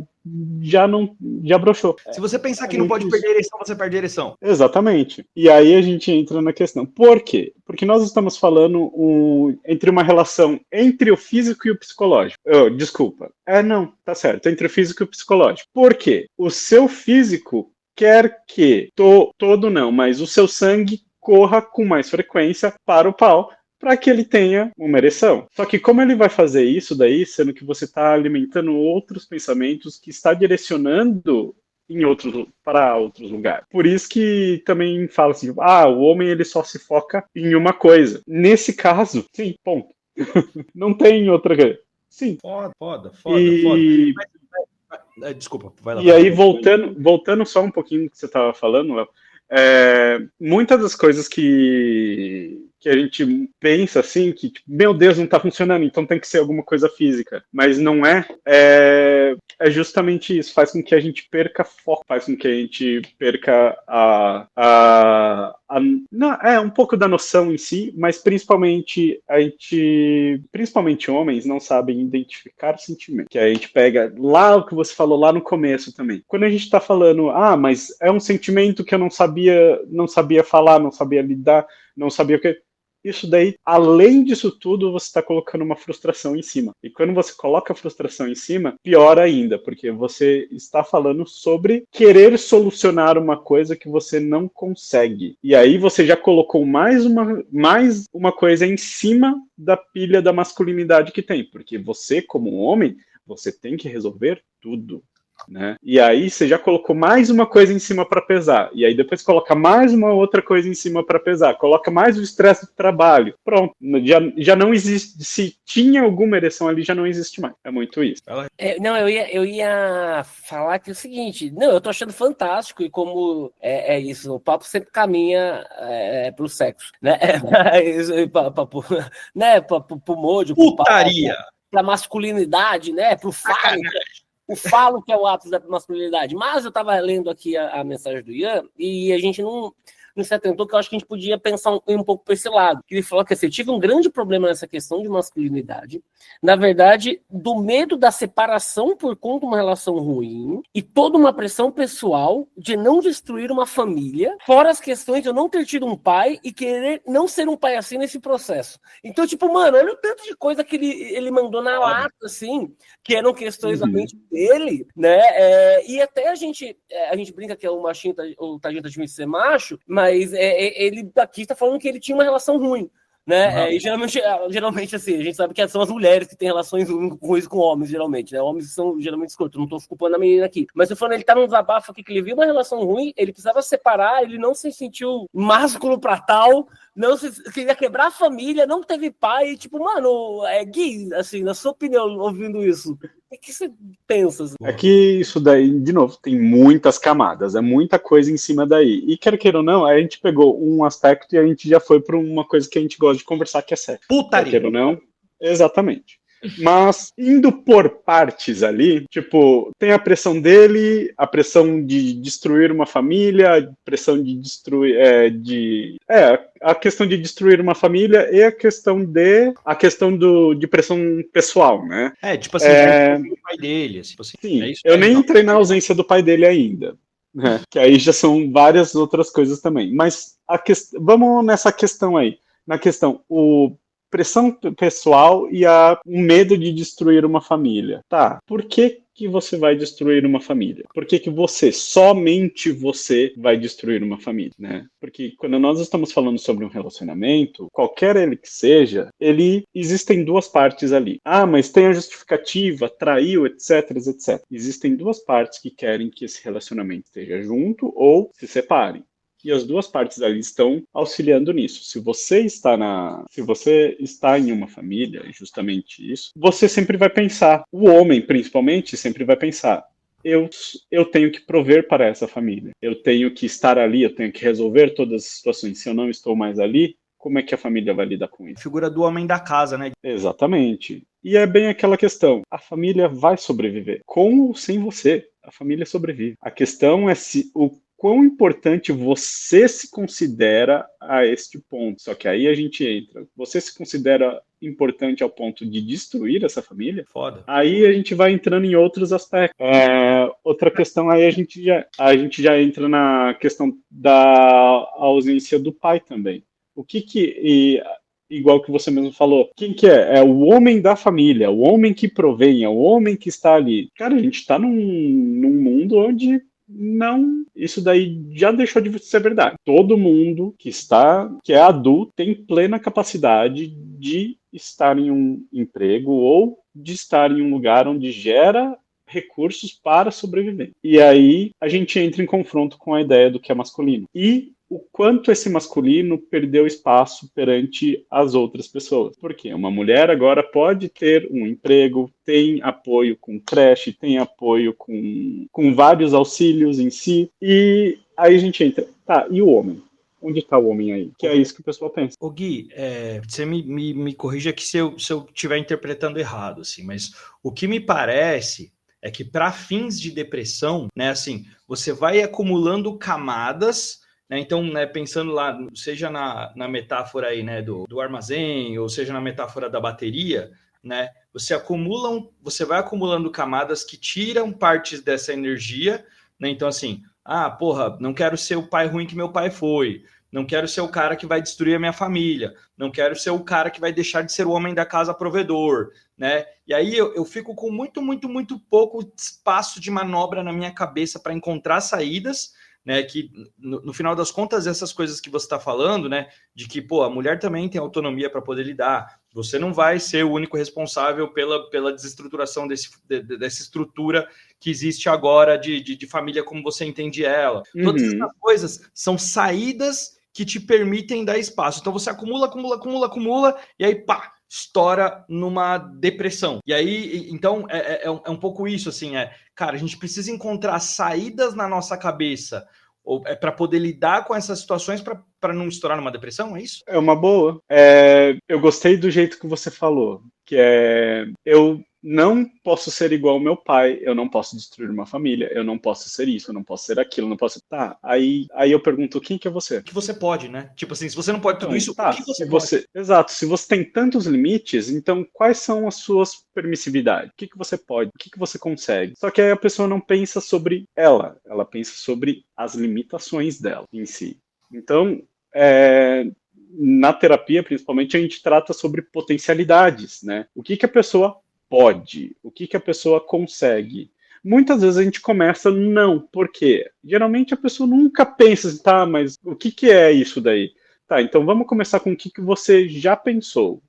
broxou. Se você pensar que não pode perder a ereção, você perde a ereção. Exatamente. E aí a gente entra na questão. Por quê? Porque nós estamos falando entre uma relação entre o físico e o psicológico. Desculpa. Não, tá certo. Entre o físico e o psicológico. Por quê? O seu físico quer que, todo não, mas o seu sangue corra com mais frequência para o pau, para que ele tenha uma ereção. Só que como ele vai fazer isso daí, sendo que você está alimentando outros pensamentos que está direcionando para outros lugares. Por isso que também fala assim, o homem ele só se foca em uma coisa. Nesse caso, sim, ponto. Não tem outra coisa. Sim. Foda. Desculpa, vai lá. E aí, voltando só um pouquinho do que você estava falando, Léo, muitas das coisas que a gente pensa assim, que tipo, meu Deus, não está funcionando, então tem que ser alguma coisa física, mas não é justamente isso, faz com que a gente perca foco, faz com que a gente perca um pouco da noção em si, mas principalmente homens não sabem identificar o sentimento, que a gente pega lá o que você falou lá no começo também, quando a gente está falando, mas é um sentimento que eu não sabia falar, não sabia lidar, não sabia o que. Isso daí, além disso tudo, você está colocando uma frustração em cima. E quando você coloca a frustração em cima, pior ainda, porque você está falando sobre querer solucionar uma coisa que você não consegue. E aí você já colocou mais uma coisa em cima da pilha da masculinidade que tem. Porque você, como homem, você tem que resolver tudo. Né? E aí você já colocou mais uma coisa em cima para pesar, e aí depois coloca mais uma outra coisa em cima para pesar, coloca mais o estresse do trabalho, pronto, já não existe, se tinha alguma ereção ali, já não existe mais, é muito isso. Eu ia falar que é o seguinte, eu tô achando fantástico, e como é isso, o papo sempre caminha pro sexo, né? Pro mojo, putaria, pra masculinidade, né? Pro falo. O falo que é o ápice da masculinidade. Mas eu estava lendo aqui a mensagem do Ian e a gente não se atentou, que eu acho que a gente podia pensar um pouco por esse lado. Ele falou que assim, eu tive um grande problema nessa questão de masculinidade, na verdade, do medo da separação por conta de uma relação ruim e toda uma pressão pessoal de não destruir uma família, fora as questões de eu não ter tido um pai e querer não ser um pai assim nesse processo. Então, olha o tanto de coisa que ele mandou na lata, assim, que eram questões da mente dele, né? E até a gente brinca que é o machinho, o tadinho tá de ser macho, mas ele aqui está falando que ele tinha uma relação ruim, né? E geralmente, assim, a gente sabe que são as mulheres que têm relações ruins com homens, geralmente, né? Homens são geralmente escrotos, não estou culpando a menina aqui. Mas eu falando, ele tá num desabafo aqui que ele viu uma relação ruim, ele precisava separar, ele não se sentiu másculo pra tal, queria quebrar a família, não teve pai, Gui, assim, na sua opinião, ouvindo isso, o que você pensa? Assim? É que isso daí, de novo, tem muitas camadas, é muita coisa em cima daí. E quer queira ou não, a gente pegou um aspecto e a gente já foi para uma coisa que a gente gosta de conversar, que é sexo. Putaria. Quer queira ou não, exatamente. Mas, indo por partes ali, tem a pressão dele, a pressão de destruir uma família, a pressão de destruir, a questão de destruir uma família e a questão de pressão pessoal, né? O pai dele, assim. Sim, eu nem entrei na ausência do pai dele ainda, né? Que aí já são várias outras coisas também. Mas vamos nessa questão aí. Na questão, pressão pessoal e um medo de destruir uma família. Tá, por que você vai destruir uma família? Por que somente você vai destruir uma família, né? Porque quando nós estamos falando sobre um relacionamento, qualquer ele que seja, existem duas partes ali. Mas tem a justificativa, traiu, etc, etc. Existem duas partes que querem que esse relacionamento esteja junto ou se separem. E as duas partes ali estão auxiliando nisso. Se você está em uma família, justamente isso, você sempre vai pensar, o homem principalmente, sempre vai pensar, eu tenho que prover para essa família. Eu tenho que estar ali, eu tenho que resolver todas as situações. Se eu não estou mais ali, como é que a família vai lidar com isso? Figura do homem da casa, né? Exatamente. E é bem aquela questão, a família vai sobreviver, com ou sem você, a família sobrevive. A questão é se o quão importante você se considera a este ponto. Só que aí a gente entra, você se considera importante ao ponto de destruir essa família? Foda. Aí a gente vai entrando em outros aspectos. Outra questão aí a gente já entra na questão da ausência do pai também. Igual que você mesmo falou, quem que é? É o homem da família, o homem que provém, é o homem que está ali. Cara, a gente está num mundo onde não, isso daí já deixou de ser verdade. Todo mundo que é adulto tem plena capacidade de estar em um emprego ou de estar em um lugar onde gera recursos para sobreviver. E aí a gente entra em confronto com a ideia do que é masculino. E o quanto esse masculino perdeu espaço perante as outras pessoas. Porque uma mulher agora pode ter um emprego, tem apoio com creche, tem apoio com vários auxílios em si, e aí a gente entra, tá, e o homem? Onde está o homem aí? Que é isso que o pessoal pensa. Ô Gui, você me corrija aqui se eu estiver interpretando errado, assim, mas o que me parece é que para fins de depressão, né, assim, você vai acumulando camadas, né, então, né, pensando lá, seja na metáfora aí, né, do armazém, ou seja na metáfora da bateria, né, você vai acumulando camadas que tiram partes dessa energia, né, então assim, não quero ser o pai ruim que meu pai foi, não quero ser o cara que vai destruir a minha família, não quero ser o cara que vai deixar de ser o homem da casa provedor, né? E aí eu fico com muito, muito, muito pouco espaço de manobra na minha cabeça para encontrar saídas, né? Que no final das contas, essas coisas que você está falando, né? De que, a mulher também tem autonomia para poder lidar, você não vai ser o único responsável pela desestruturação dessa estrutura que existe agora de família como você entende ela. Uhum. Todas essas coisas são saídas que te permitem dar espaço. Então você acumula, e aí, estoura numa depressão. E aí, então, é um pouco isso, assim, cara, a gente precisa encontrar saídas na nossa cabeça para poder lidar com essas situações para não estourar numa depressão, é isso? É uma boa. Eu gostei do jeito que você falou, que eu não posso ser igual ao meu pai, eu não posso destruir uma família, eu não posso ser isso, eu não posso ser aquilo, eu não posso... Tá, aí eu pergunto, quem que é você? O que você pode, né? Tipo assim, se você não pode tudo isso, tá, o que você pode? Exato, se você tem tantos limites, então quais são as suas permissividades? O que você pode? O que você consegue? Só que aí a pessoa não pensa sobre ela pensa sobre as limitações dela em si. Então, na terapia, principalmente, a gente trata sobre potencialidades, né? O que a pessoa pode, o que a pessoa consegue. Muitas vezes a gente começa não, porque geralmente a pessoa nunca pensa assim, tá, mas o que é isso daí? Tá, então vamos começar com o que você já pensou.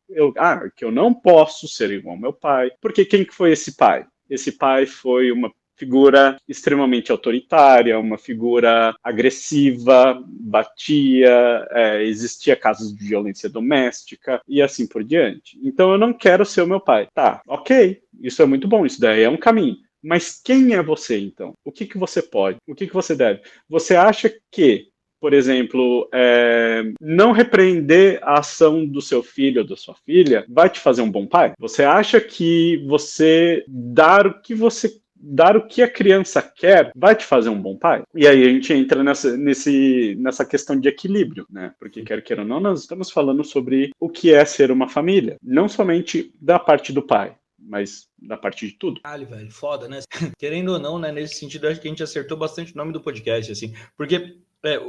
Que eu não posso ser igual ao meu pai, porque quem que foi esse pai? Esse pai foi uma figura extremamente autoritária, uma figura agressiva, batia, existia casos de violência doméstica e assim por diante. Então eu não quero ser o meu pai. Tá, ok, isso é muito bom, isso daí é um caminho. Mas quem é você, então? O que você pode? O que você deve? Você acha que, por exemplo, não repreender a ação do seu filho ou da sua filha vai te fazer um bom pai? Você acha que você dar o que a criança quer vai te fazer um bom pai? E aí a gente entra nessa questão de equilíbrio, né? Porque, quer queira ou não, nós estamos falando sobre o que é ser uma família. Não somente da parte do pai, mas da parte de tudo. Caralho, velho, foda, né? Querendo ou não, né? Nesse sentido, acho que a gente acertou bastante o nome do podcast, assim. Porque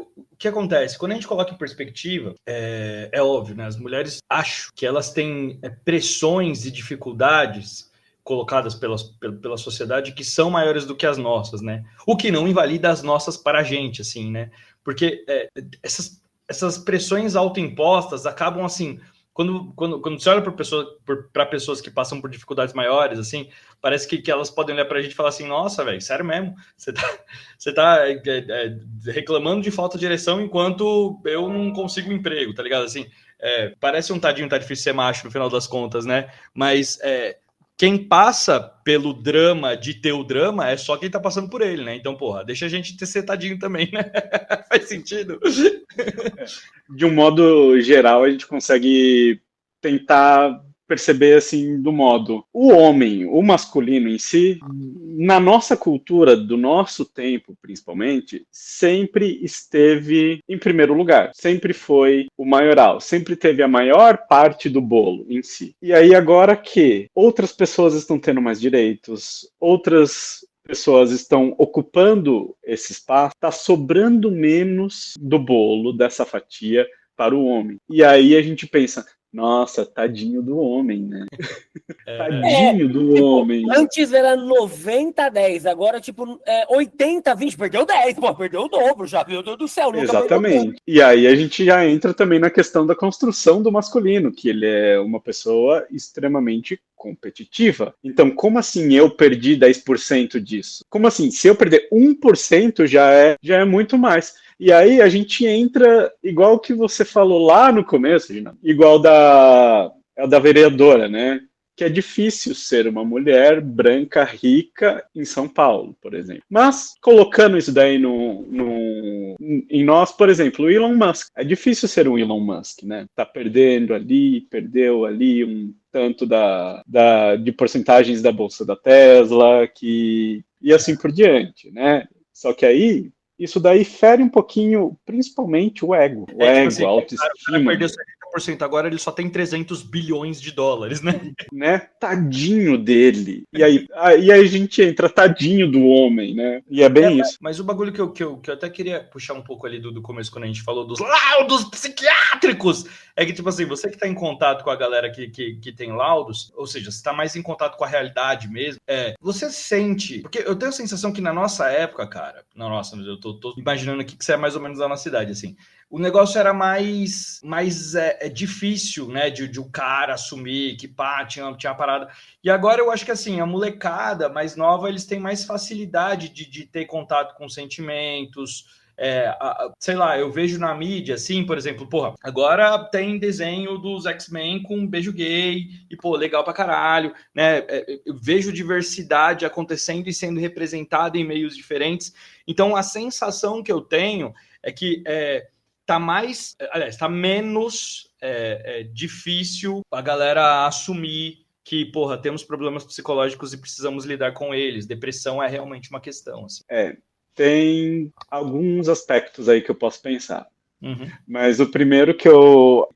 o que acontece? Quando a gente coloca em perspectiva, é óbvio, né? As mulheres, acho que elas têm pressões e dificuldades colocadas pela sociedade que são maiores do que as nossas, né? O que não invalida as nossas para a gente, assim, né? Porque essas pressões autoimpostas acabam, assim... Quando você olha para pessoas que passam por dificuldades maiores, assim, parece que elas podem olhar para a gente e falar assim, nossa, velho, sério mesmo, você tá reclamando de falta de direção enquanto eu não consigo um emprego, tá ligado? Assim, parece um tadinho, tá difícil ser macho no final das contas, né? Mas quem passa pelo drama de ter o drama é só quem tá passando por ele, né? Então, porra, deixa a gente ser tadinho também, né? Faz sentido? de um modo geral, a gente consegue tentar perceber assim do modo o homem, o masculino em si, na nossa cultura, do nosso tempo principalmente, sempre esteve em primeiro lugar, sempre foi o maioral, sempre teve a maior parte do bolo em si. E aí agora que outras pessoas estão tendo mais direitos, outras pessoas estão ocupando esse espaço, está sobrando menos do bolo, dessa fatia, para o homem. E aí a gente pensa, nossa, tadinho do homem, né? Tadinho do homem. Antes era 90-10, agora tipo 80-20, perdeu 10, pô, perdeu o dobro já, meu Deus do céu. Nunca Exatamente. E aí a gente já entra também na questão da construção do masculino, que ele é uma pessoa extremamente competitiva. Então, como assim eu perdi 10% disso? Como assim? Se eu perder 1% já é muito mais. E aí a gente entra, igual que você falou lá no começo, Gina, igual da vereadora, né? Que é difícil ser uma mulher branca, rica em São Paulo, por exemplo. Mas, colocando isso daí em nós, por exemplo, o Elon Musk. É difícil ser um Elon Musk, né? Tá perdeu ali um tanto de porcentagens da bolsa da Tesla, e assim por diante, né? Só que aí, isso daí fere um pouquinho, principalmente o ego. O ego, assim, a autoestima. O cara perdeu 70%, agora ele só tem 300 bilhões de dólares, né? Tadinho dele. E aí a gente entra, tadinho do homem, né? E é bem isso. Mas o bagulho que eu até queria puxar um pouco ali do começo, quando a gente falou dos laudos psiquiátricos, é que, tipo assim, você que tá em contato com a galera que tem laudos, ou seja, você tá mais em contato com a realidade mesmo, você sente... Porque eu tenho a sensação que na nossa época, cara, eu tô imaginando aqui que você é mais ou menos da nossa idade, assim, o negócio era mais difícil, né, de o cara assumir que tinha uma parada. E agora eu acho que, assim, a molecada mais nova, eles têm mais facilidade de ter contato com sentimentos. Sei lá, eu vejo na mídia, assim, por exemplo, agora tem desenho dos X-Men com um beijo gay, e, legal pra caralho, né? Eu vejo diversidade acontecendo e sendo representada em meios diferentes. Então, a sensação que eu tenho é que tá menos difícil a galera assumir que, temos problemas psicológicos e precisamos lidar com eles. Depressão é realmente uma questão, assim. Tem alguns aspectos aí que eu posso pensar. Uhum. Mas o primeiro que eu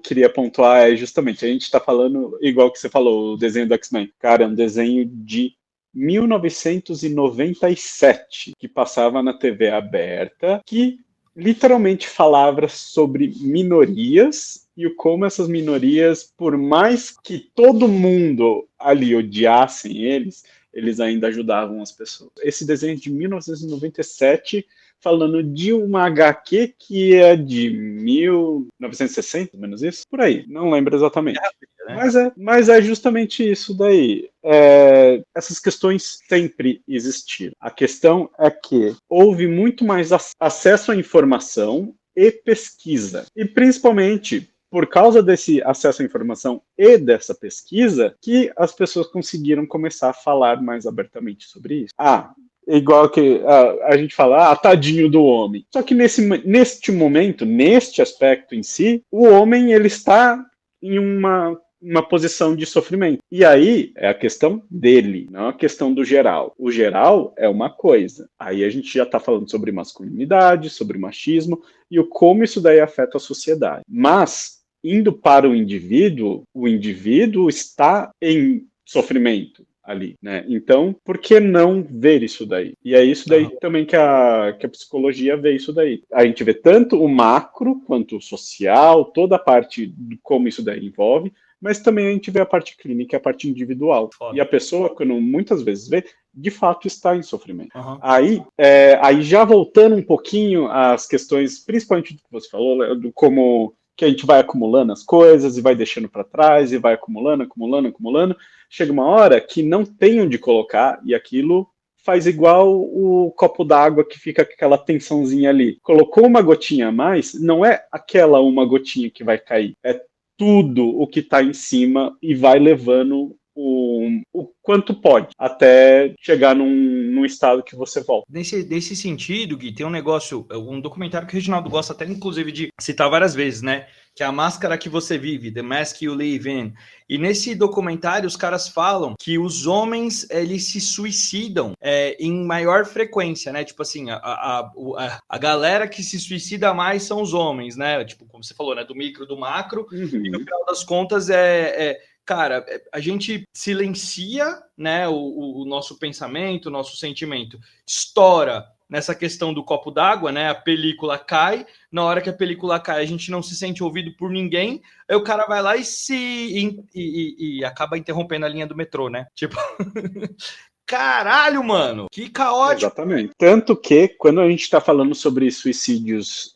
queria pontuar é justamente, a gente está falando, igual que você falou, o desenho do X-Men. Cara, é um desenho de 1997, que passava na TV aberta, que literalmente falava sobre minorias e como essas minorias, por mais que todo mundo ali odiassem eles ainda ajudavam as pessoas. Esse desenho de 1997, falando de uma HQ que é de 1960, menos isso? Por aí, não lembro exatamente. Mas é justamente isso daí. Essas questões sempre existiram. A questão é que houve muito mais acesso à informação e pesquisa. E principalmente por causa desse acesso à informação e dessa pesquisa, que as pessoas conseguiram começar a falar mais abertamente sobre isso. Igual que a gente fala, tadinho do homem. Só que neste momento, neste aspecto em si, o homem ele está em uma posição de sofrimento. E aí é a questão dele, não a questão do geral. O geral é uma coisa. Aí a gente já está falando sobre masculinidade, sobre machismo e como isso daí afeta a sociedade. Mas, indo para o indivíduo está em sofrimento ali, né? Então, por que não ver isso daí? E é isso daí também que a psicologia vê isso daí. A gente vê tanto o macro quanto o social, toda a parte de como isso daí envolve, mas também a gente vê a parte clínica, a parte individual. Foda. E a pessoa, quando muitas vezes vê, de fato está em sofrimento. Aí já voltando um pouquinho às questões, principalmente do que você falou, do como que a gente vai acumulando as coisas e vai deixando para trás e vai acumulando. Chega uma hora que não tem onde colocar e aquilo faz igual o copo d'água que fica com aquela tensãozinha ali. Colocou uma gotinha a mais, não é aquela uma gotinha que vai cair, é tudo o que está em cima e vai levando o quanto pode, até chegar num estado que você volta. Nesse sentido, Gui, tem um negócio, um documentário que o Reginaldo gosta até, inclusive, de citar várias vezes, né? Que é A Máscara que Você Vive, The Mask You Live In. E nesse documentário, os caras falam que os homens, eles se suicidam em maior frequência, né? Tipo assim, a galera que se suicida mais são os homens, né? Tipo, como você falou, né? Do micro, do macro. Uhum. E no final das contas, cara, a gente silencia, né, o nosso pensamento, o nosso sentimento, estoura nessa questão do copo d'água, né, a película cai, na hora que a película cai, a gente não se sente ouvido por ninguém, aí o cara vai lá e acaba interrompendo a linha do metrô, né, tipo... Caralho, mano, que caótico. Exatamente. Tanto que, quando a gente está falando sobre suicídios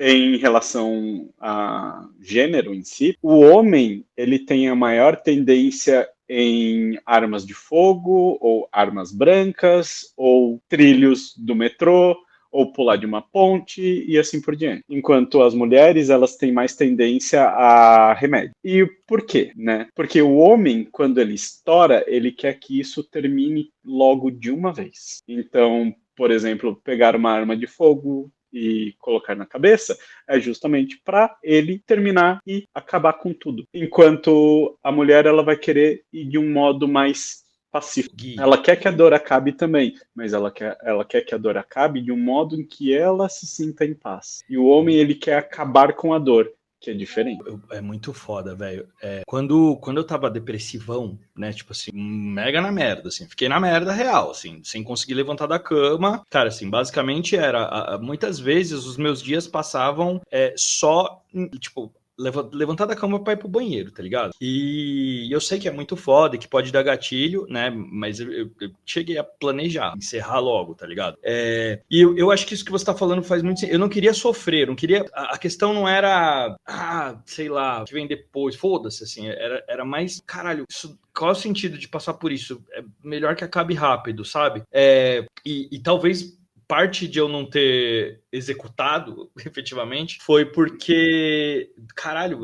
em relação a gênero em si, o homem, ele tem a maior tendência em armas de fogo, ou armas brancas, ou trilhos do metrô, ou pular de uma ponte e assim por diante. Enquanto as mulheres, elas têm mais tendência a remédio. E por quê, né? Porque o homem, quando ele estoura, ele quer que isso termine logo de uma vez. Então, por exemplo, pegar uma arma de fogo e colocar na cabeça é justamente para ele terminar e acabar com tudo. Enquanto a mulher, ela vai querer ir de um modo mais pacífico. Ela quer que a dor acabe também, mas ela quer que a dor acabe de um modo em que ela se sinta em paz. E o homem, ele quer acabar com a dor, que é diferente. É muito foda, velho. Quando eu tava depressivão, né, tipo assim, mega na merda, assim, fiquei na merda real, assim, sem conseguir levantar da cama. Cara, assim, basicamente muitas vezes os meus dias passavam só, tipo, levantar da cama pra ir pro banheiro, tá ligado? E eu sei que é muito foda, que pode dar gatilho, né? Mas eu cheguei a planejar, encerrar logo, tá ligado? E eu acho que isso que você tá falando faz muito sentido. Eu não queria sofrer, não queria... A questão não era, sei lá, o que vem depois, foda-se, assim. Era mais, caralho, qual é o sentido de passar por isso? É melhor que acabe rápido, sabe? E talvez... parte de eu não ter executado, efetivamente, foi porque, caralho,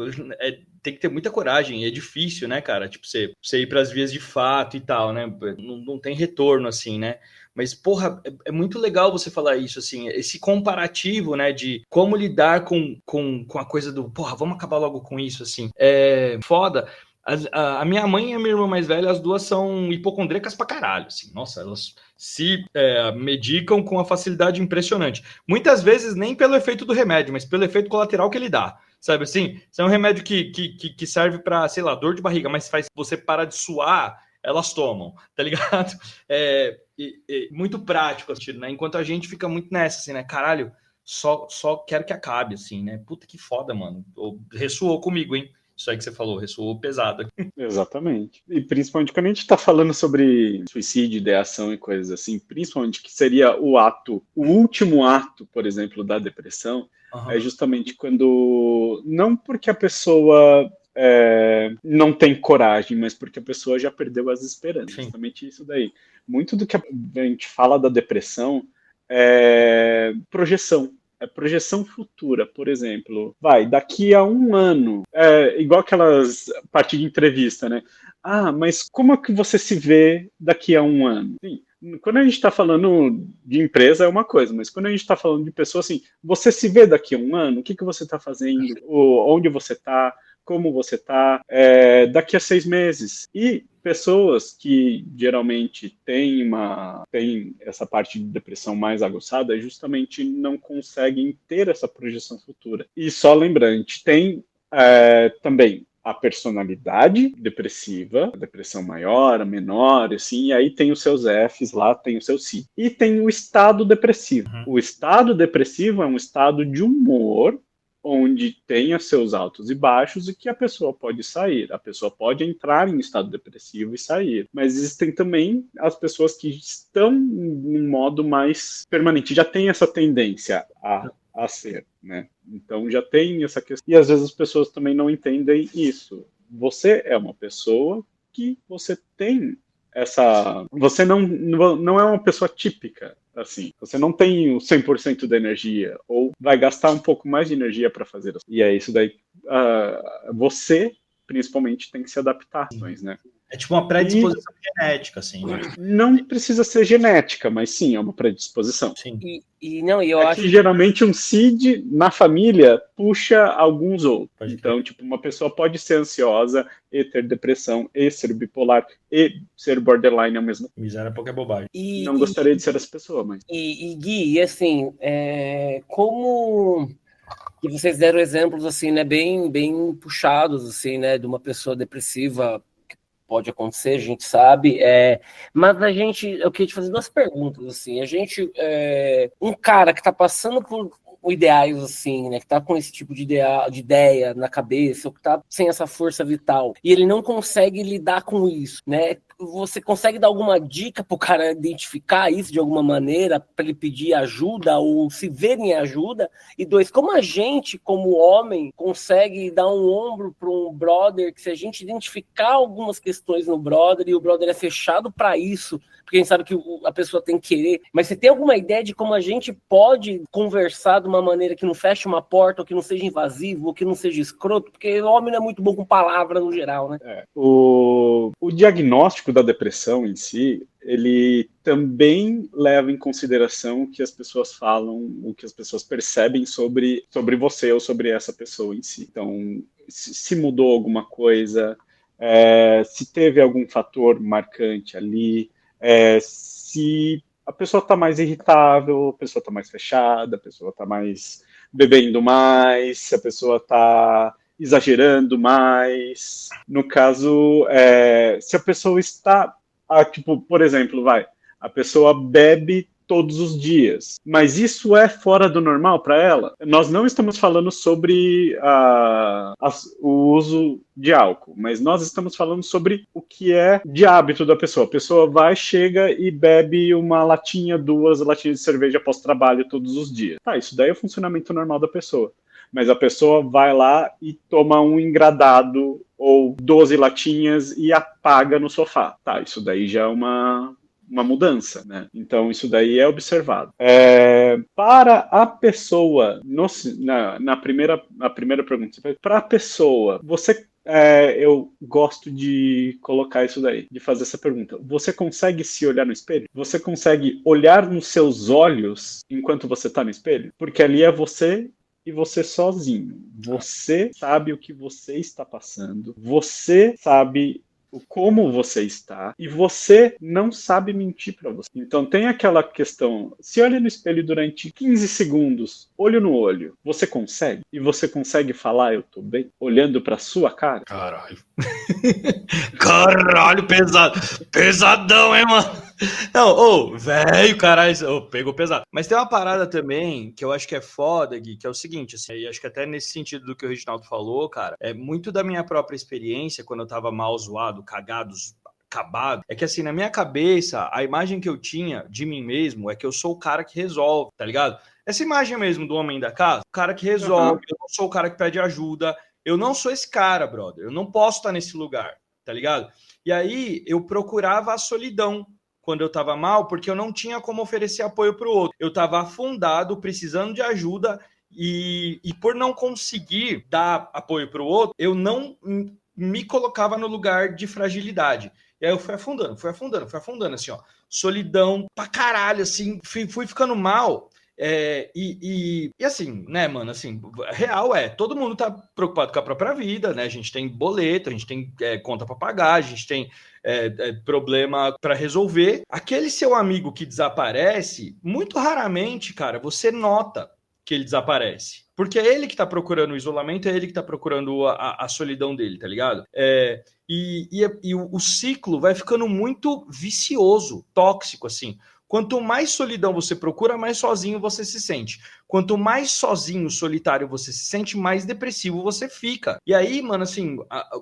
tem que ter muita coragem, é difícil, né, cara? Tipo, você ir pras vias de fato e tal, né? Não tem retorno, assim, né? Mas, porra, é muito legal você falar isso, assim, esse comparativo, né, de como lidar com a coisa do, porra, vamos acabar logo com isso, assim. É foda. A minha mãe e a minha irmã mais velha, as duas são hipocondríacas pra caralho, assim. Nossa, elas se medicam com uma facilidade impressionante. Muitas vezes nem pelo efeito do remédio, mas pelo efeito colateral que ele dá. Sabe assim? Se é um remédio que serve pra, sei lá, dor de barriga, mas faz você parar de suar, elas tomam, tá ligado? Muito prático, assim, né? Enquanto a gente fica muito nessa, assim, né? Caralho, só quero que acabe, assim, né? Puta que foda, mano. Ressoou comigo, hein? Isso aí que você falou, ressoou pesado. Exatamente. E principalmente quando a gente está falando sobre suicídio, ideação e coisas assim, principalmente que seria o último ato, por exemplo, da depressão, é justamente quando, não porque a pessoa não tem coragem, mas porque a pessoa já perdeu as esperanças. Sim. Justamente isso daí. Muito do que a gente fala da depressão é projeção. É projeção futura, por exemplo. Daqui a um ano, igual aquelas parte de entrevista, né? Mas como é que você se vê daqui a um ano? Sim, quando a gente está falando de empresa é uma coisa, mas quando a gente está falando de pessoa, assim, você se vê daqui a um ano? O que você está fazendo? Onde você está? Como você está daqui a 6 meses. E pessoas que geralmente têm essa parte de depressão mais aguçada justamente não conseguem ter essa projeção futura. E só lembrando, a gente tem também a personalidade depressiva, a depressão maior, a menor, assim, e aí tem os seus Fs lá, tem o seu C. E tem o estado depressivo. O estado depressivo é um estado de humor onde tenha seus altos e baixos e que a pessoa pode sair. A pessoa pode entrar em estado depressivo e sair. Mas existem também as pessoas que estão num modo mais permanente, já tem essa tendência a ser, né? Então já tem essa questão. E às vezes as pessoas também não entendem isso. Você é uma pessoa que você tem essa... Você não é uma pessoa típica, assim. Você não tem o 100% da energia, ou vai gastar um pouco mais de energia para fazer. E é isso daí. Você, principalmente, tem que se adaptar, né? É tipo uma predisposição genética, assim, né? Não precisa ser genética, mas sim, é uma predisposição. Sim. Eu acho que geralmente um CID na família puxa alguns outros. Pode Então, tipo, uma pessoa pode ser ansiosa e ter depressão, e ser bipolar, e ser borderline ao mesmo tempo. Miséria é pouca bobagem. Não gostaria de ser essa pessoa, mas... Gui, assim, como que vocês deram exemplos, assim, né, bem puxados, assim, né, de uma pessoa depressiva, que pode acontecer, a gente sabe, mas eu queria te fazer duas perguntas, assim, um cara que tá passando por ideais, assim, né, que tá com esse tipo de ideia na cabeça, ou que tá sem essa força vital, e ele não consegue lidar com isso, né? Você consegue dar alguma dica pro cara identificar isso de alguma maneira, para ele pedir ajuda ou se ver em ajuda? E dois, como a gente, como homem, consegue dar um ombro para um brother, que se a gente identificar algumas questões no brother e o brother é fechado para isso, porque a gente sabe que a pessoa tem que querer, mas você tem alguma ideia de como a gente pode conversar de uma maneira que não feche uma porta, ou que não seja invasivo, ou que não seja escroto? Porque o homem não é muito bom com palavras no geral, né? O diagnóstico da depressão em si, ele também leva em consideração o que as pessoas falam, o que as pessoas percebem sobre você ou sobre essa pessoa em si. Então, se mudou alguma coisa, se teve algum fator marcante ali, se a pessoa está mais irritável, a pessoa está mais fechada, a pessoa está mais bebendo mais, se a pessoa está exagerando mais. No caso, se a pessoa está, tipo, por exemplo, a pessoa bebe todos os dias, mas isso é fora do normal para ela? Nós não estamos falando sobre o uso de álcool, mas nós estamos falando sobre o que é de hábito da pessoa. A pessoa chega e bebe uma latinha, 2 latinhas de cerveja após trabalho todos os dias. Tá, isso daí é o funcionamento normal da pessoa. Mas a pessoa vai lá e toma um engradado ou 12 latinhas e apaga no sofá. Tá, isso daí já é uma mudança, né? Então, isso daí é observado. Para a pessoa, na primeira pergunta, para a pessoa, eu gosto de colocar isso daí, de fazer essa pergunta. Você consegue se olhar no espelho? Você consegue olhar nos seus olhos enquanto você está no espelho? Porque ali é você e você sozinho. Você sabe o que você está passando. Você sabe como você está, e você não sabe mentir para você. Então tem aquela questão, se olha no espelho durante 15 segundos, olho no olho, você consegue? E você consegue falar, eu tô bem? Olhando pra sua cara? Caralho. Caralho, pesado. Pesadão, hein, mano? Não, velho, caralho, pegou pesado. Mas tem uma parada também que eu acho que é foda, Gui, que é o seguinte, assim, e acho que até nesse sentido do que o Reginaldo falou, cara, é muito da minha própria experiência, quando eu tava mal zoado, cagado, acabado, é que assim, na minha cabeça, a imagem que eu tinha de mim mesmo é que eu sou o cara que resolve, tá ligado? Essa imagem mesmo do homem da casa, o cara que resolve, eu não sou o cara que pede ajuda, eu não sou esse cara, brother, eu não posso estar nesse lugar, tá ligado? E aí, eu procurava a solidão quando eu tava mal, porque eu não tinha como oferecer apoio pro outro. Eu tava afundado, precisando de ajuda, e por não conseguir dar apoio pro outro, eu não me colocava no lugar de fragilidade. E aí eu fui afundando, assim, ó. Solidão pra caralho, assim, fui ficando mal. E assim, né, mano, assim, real todo mundo tá preocupado com a própria vida, né, a gente tem boleto, a gente tem conta pra pagar, a gente tem problema pra resolver. Aquele seu amigo que desaparece, muito raramente, cara, você nota que ele desaparece, porque é ele que tá procurando o isolamento, é ele que tá procurando a solidão dele, tá ligado? E o ciclo vai ficando muito vicioso, tóxico, assim. Quanto mais solidão você procura, mais sozinho você se sente. Quanto mais sozinho, solitário você se sente, mais depressivo você fica. E aí, mano, assim,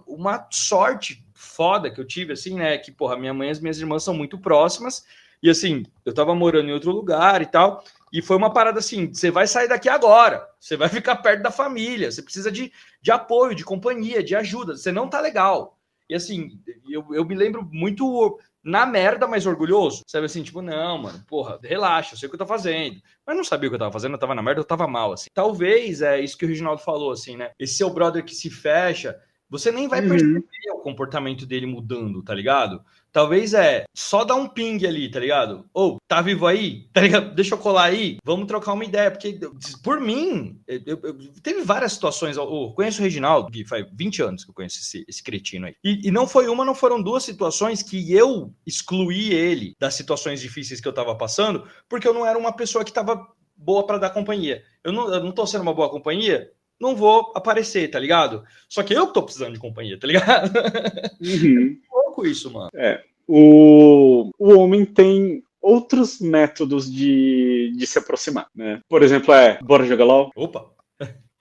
uma sorte foda que eu tive, assim, né, que, porra, minha mãe e as minhas irmãs são muito próximas, e assim, eu tava morando em outro lugar e tal, e foi uma parada assim, você vai sair daqui agora, você vai ficar perto da família, você precisa de apoio, de companhia, de ajuda, você não tá legal. E assim, eu me lembro muito na merda, mas orgulhoso, sabe assim, tipo, não, mano, porra, relaxa, eu sei o que eu tô fazendo, mas não sabia o que eu tava fazendo, eu tava na merda, eu tava mal, assim. Talvez isso que o Reginaldo falou, assim, né, esse seu brother que se fecha, você nem vai perceber o comportamento dele mudando, tá ligado? Talvez só dar um ping ali, tá ligado? Ou, tá vivo aí? Tá ligado? Deixa eu colar aí, vamos trocar uma ideia, porque por mim, teve várias situações, eu conheço o Reginaldo, que faz 20 anos que eu conheço esse cretino aí, e não foi uma, não foram duas situações que eu excluí ele das situações difíceis que eu tava passando, porque eu não era uma pessoa que tava boa pra dar companhia. Eu não tô sendo uma boa companhia, não vou aparecer, tá ligado? Só que eu que tô precisando de companhia, tá ligado? Pouco isso, mano. O homem tem outros métodos de se aproximar, né? Por exemplo, bora jogar LOL? Opa!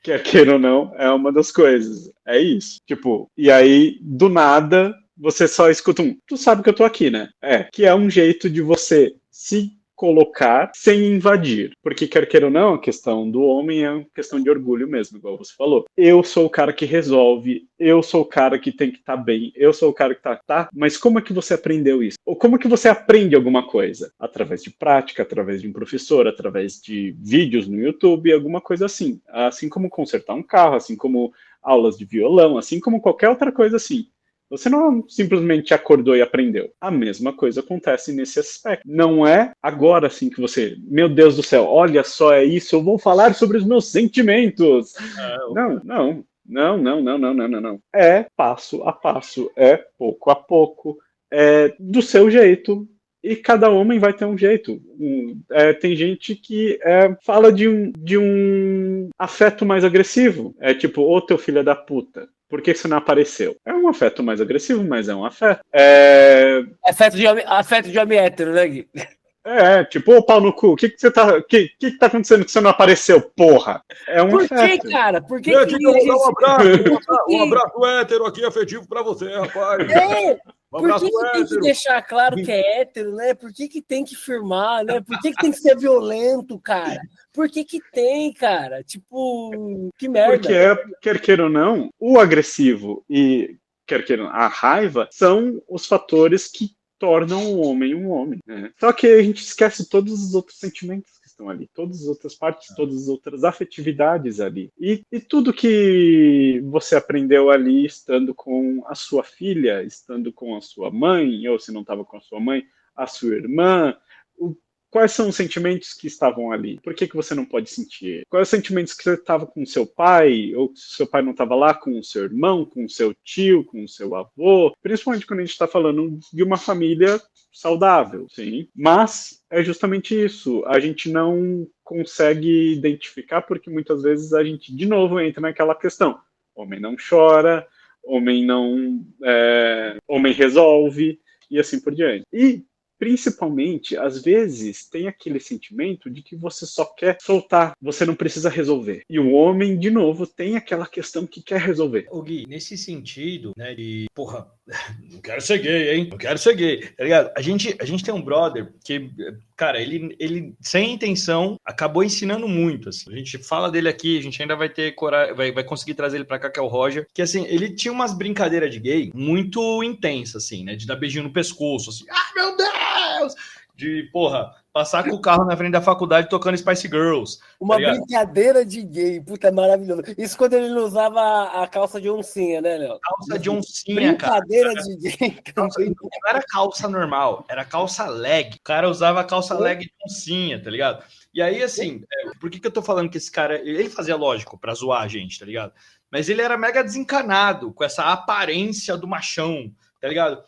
Quer queira ou não, é uma das coisas. É isso. Tipo, e aí, do nada, você só escuta tu sabe que eu tô aqui, né? Que é um jeito de você se colocar sem invadir. Porque, quer queira ou não, a questão do homem é uma questão de orgulho mesmo, igual você falou. Eu sou o cara que resolve, eu sou o cara que tem que estar bem, eu sou o cara que tá, mas como é que você aprendeu isso? Ou como é que você aprende alguma coisa? Através de prática, através de um professor, através de vídeos no YouTube, alguma coisa assim. Assim como consertar um carro, assim como aulas de violão, assim como qualquer outra coisa assim. Você não simplesmente acordou e aprendeu. A mesma coisa acontece nesse aspecto. Não é agora assim que você, meu Deus do céu, olha só, é isso, eu vou falar sobre os meus sentimentos. Não. É passo a passo, é pouco a pouco, é do seu jeito. E cada homem vai ter um jeito. Tem gente que fala de um afeto mais agressivo. É tipo, ô teu filho da puta. Por que você não apareceu? É um afeto mais agressivo, mas é um afeto. Afeto de homem hétero, né, Gui? Tipo, ô pau no cu, o que tá acontecendo que você não apareceu, porra? É um afeto. Por que, cara? Por que eu vou dar um abraço hétero aqui, afetivo pra você, rapaz. Por que tem que deixar claro que é hétero, né? Por que tem que firmar, né? Por que tem que ser violento, cara? Por que tem, cara? Tipo, que merda. Porque, quer queira ou não, o agressivo e, quer queira ou não, a raiva são os fatores que tornam o homem um homem, né? Só que a gente esquece todos os outros sentimentos que estão ali, todas as outras partes, todas as outras afetividades ali. E tudo que você aprendeu ali estando com a sua filha, estando com a sua mãe, ou se não estava com a sua mãe, a sua irmã, quais são os sentimentos que estavam ali? Por que você não pode sentir? Quais os sentimentos que você estava com o seu pai, ou se seu pai não estava lá, com o seu irmão, com o seu tio, com o seu avô? Principalmente quando a gente está falando de uma família saudável, sim. Mas é justamente isso. A gente não consegue identificar porque muitas vezes a gente, de novo, entra naquela questão. Homem não chora, homem resolve, e assim por diante. E principalmente, às vezes, tem aquele sentimento de que você só quer soltar, você não precisa resolver. E o homem, de novo, tem aquela questão que quer resolver. Ô Gui, nesse sentido, né, de, porra, não quero ser gay, hein? Não quero ser gay, tá ligado? A gente tem um brother que, cara, ele sem intenção, acabou ensinando muito, assim. A gente fala dele aqui, a gente ainda vai ter coragem, vai conseguir trazer ele pra cá, que é o Roger, que, assim, ele tinha umas brincadeiras de gay muito intensas, assim, né, de dar beijinho no pescoço, assim, meu Deus! De, porra, passar com o carro na frente da faculdade tocando Spice Girls. Uma brincadeira de gay, puta, maravilhoso. Isso quando ele não usava a calça de oncinha, né, Léo? Calça de oncinha, brincadeira de gay. Não era calça normal, era calça leg. O cara usava calça leg de oncinha, tá ligado? E aí, assim, por que eu tô falando que esse cara... Ele fazia, lógico, pra zoar a gente, tá ligado? Mas ele era mega desencanado com essa aparência do machão, tá ligado?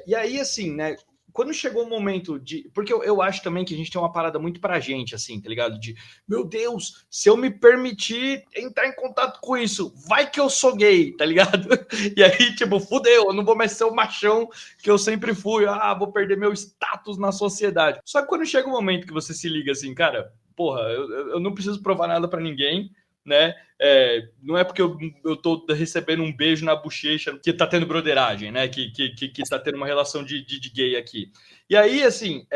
E aí, assim, né... Quando chegou o momento de... Porque eu acho também que a gente tem uma parada muito pra gente, assim, tá ligado? De, meu Deus, se eu me permitir entrar em contato com isso, vai que eu sou gay, tá ligado? E aí, tipo, fudeu, eu não vou mais ser o machão que eu sempre fui. Vou perder meu status na sociedade. Só que quando chega o momento que você se liga assim, cara, porra, eu não preciso provar nada pra ninguém, né? Não é porque eu tô recebendo um beijo na bochecha que tá tendo broderagem, né? Que tá tendo uma relação de gay aqui. E aí, assim,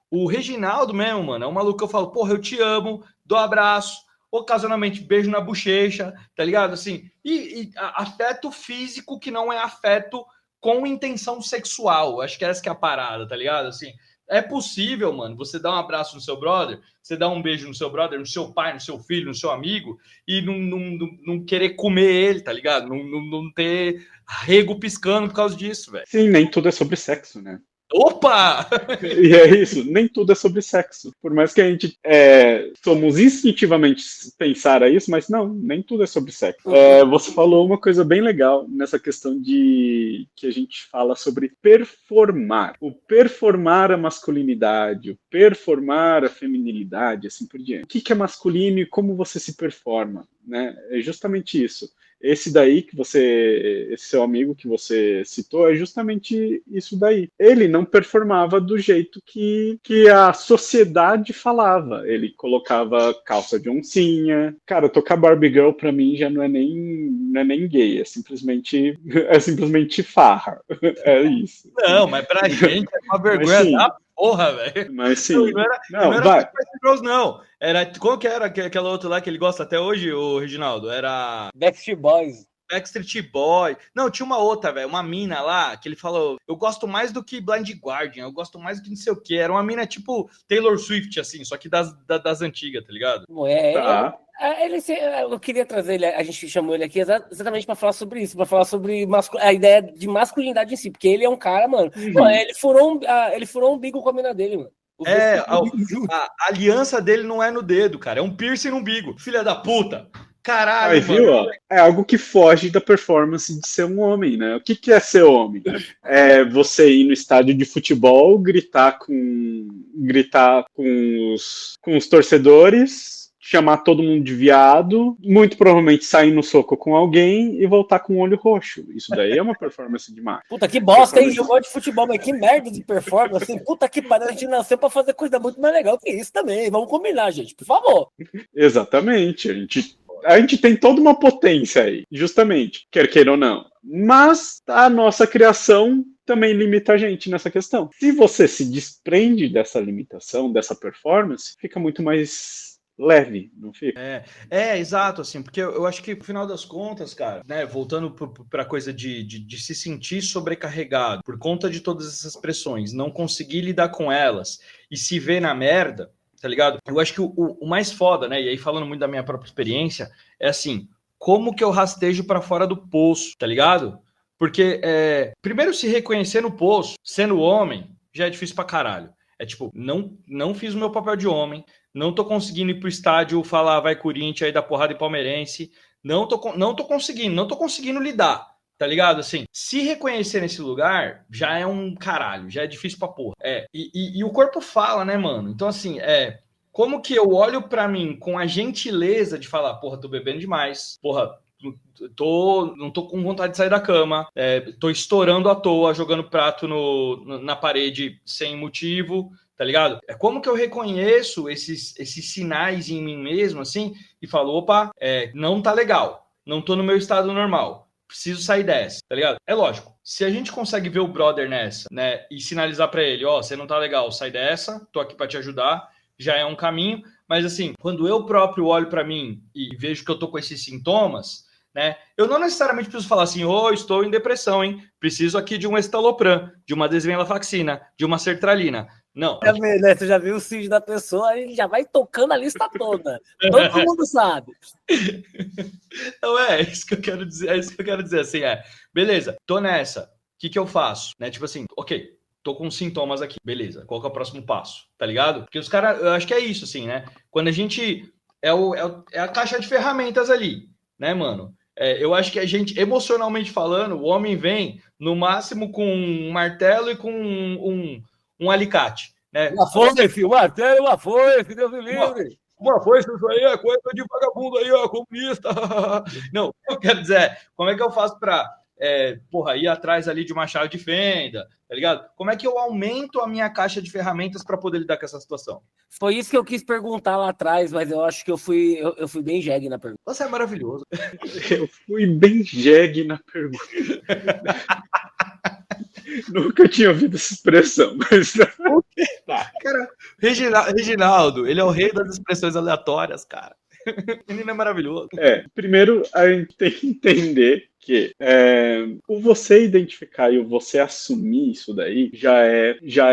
o Reginaldo mesmo, mano, é um maluco que eu falo, porra, eu te amo, dou abraço, ocasionalmente beijo na bochecha, tá ligado? Assim, e afeto físico que não é afeto com intenção sexual. Acho que essa que é a parada, tá ligado? Assim, É possível, mano, você dar um abraço no seu brother, você dar um beijo no seu brother, no seu pai, no seu filho, no seu amigo, e não querer comer ele, tá ligado? Não ter rego piscando por causa disso, velho. Sim, nem tudo é sobre sexo, né? Opa! E é isso, nem tudo é sobre sexo. Por mais que a gente somos instintivamente pensar a isso, mas não, nem tudo é sobre sexo. Você falou uma coisa bem legal nessa questão de que a gente fala sobre performar. O performar a masculinidade, o performar a feminilidade, assim por diante. O que é masculino e como você se performa, né? É justamente isso. Esse seu amigo que você citou, é justamente isso daí. Ele não performava do jeito que a sociedade falava. Ele colocava calça de oncinha. Cara, tocar Barbie Girl pra mim já não é nem gay, é simplesmente farra. É isso. Não, mas pra gente é uma vergonha da porra, velho. Mas sim. Não era Spice Girls, não. Era, qual que era aquela outra lá que ele gosta até hoje, o Reginaldo? Era Backstreet Boys. Backstreet Boy. Não, tinha uma outra, velho. Uma mina lá, que ele falou, eu gosto mais do que Blind Guardian, eu gosto mais do que não sei o quê. Era uma mina tipo Taylor Swift, assim, só que das antigas, tá ligado? Eu queria trazer ele, a gente chamou ele aqui exatamente para falar sobre isso, para falar sobre a ideia de masculinidade em si, porque ele é um cara, mano. Pô, ele furou um umbigo com a mina dele, mano. A aliança dele não é no dedo, cara. É um piercing no umbigo. Filha da puta. Caralho, aí, viu? Ó, é algo que foge da performance de ser um homem, né? O que é ser homem? É você ir no estádio de futebol, gritar com os torcedores, chamar todo mundo de viado, muito provavelmente sair no soco com alguém e voltar com o olho roxo. Isso daí é uma performance de macho. Puta, que bosta, hein? Eu gosto de futebol, mas que merda de performance, assim. Puta que pariu, a gente nasceu pra fazer coisa muito mais legal que isso também. Vamos combinar, gente, por favor. Exatamente, a gente tem toda uma potência aí, justamente, quer queira ou não. Mas a nossa criação também limita a gente nessa questão. Se você se desprende dessa limitação, dessa performance, fica muito mais leve, não fica? Exato, assim, porque eu acho que no final das contas, cara, né, voltando pra coisa de se sentir sobrecarregado por conta de todas essas pressões, não conseguir lidar com elas e se ver na merda, tá ligado? Eu acho que o mais foda, né? E aí falando muito da minha própria experiência, é assim, como que eu rastejo pra fora do poço, tá ligado? Porque, primeiro, se reconhecer no poço, sendo homem, já é difícil pra caralho. É tipo, não fiz o meu papel de homem, não tô conseguindo ir pro estádio falar vai Corinthians aí dar porrada em palmeirense, não tô conseguindo lidar. Tá ligado? Assim, se reconhecer nesse lugar, já é um caralho, já é difícil pra porra. E o corpo fala, né, mano? Então, assim, como que eu olho pra mim com a gentileza de falar, porra, tô bebendo demais, porra, não tô com vontade de sair da cama, tô estourando à toa, jogando prato na parede sem motivo, tá ligado? Como que eu reconheço esses sinais em mim mesmo, assim, e falo, opa, não tá legal, não tô no meu estado normal. Preciso sair dessa, tá ligado? É lógico, se a gente consegue ver o brother nessa, né, e sinalizar pra ele, ó, você não tá legal, sai dessa, tô aqui pra te ajudar, já é um caminho, mas assim, quando eu próprio olho pra mim e vejo que eu tô com esses sintomas, né, eu não necessariamente preciso falar assim, estou em depressão, hein, preciso aqui de um estalopram, de uma desvenlafaxina, de uma sertralina. Não. Você já viu o CID da pessoa, ele já vai tocando a lista toda. Todo mundo sabe. Não, é isso que eu quero dizer, assim, beleza, tô nessa, o que eu faço? Né, tipo assim, ok, tô com sintomas aqui, beleza, qual que é o próximo passo, tá ligado? Porque os caras, eu acho que é isso, assim, né, quando a gente, é a caixa de ferramentas ali, né, mano? Eu acho que a gente, emocionalmente falando, o homem vem, no máximo, com um martelo e com um alicate, né? Uma foice, o martelo, uma foice, Deus me livre. Uma foice, isso aí é coisa de vagabundo aí, ó, comunista. Não, eu quero dizer, como é que eu faço pra, ir atrás ali de uma chave de fenda, tá ligado? Como é que eu aumento a minha caixa de ferramentas para poder lidar com essa situação? Foi isso que eu quis perguntar lá atrás, mas eu acho que eu fui bem jegue na pergunta. Você é maravilhoso. Eu fui bem jegue na pergunta. Nunca tinha ouvido essa expressão, mas... Cara, Reginaldo, ele é o rei das expressões aleatórias, cara. O menino é maravilhoso. Primeiro, a gente tem que entender que o você identificar e o você assumir isso daí já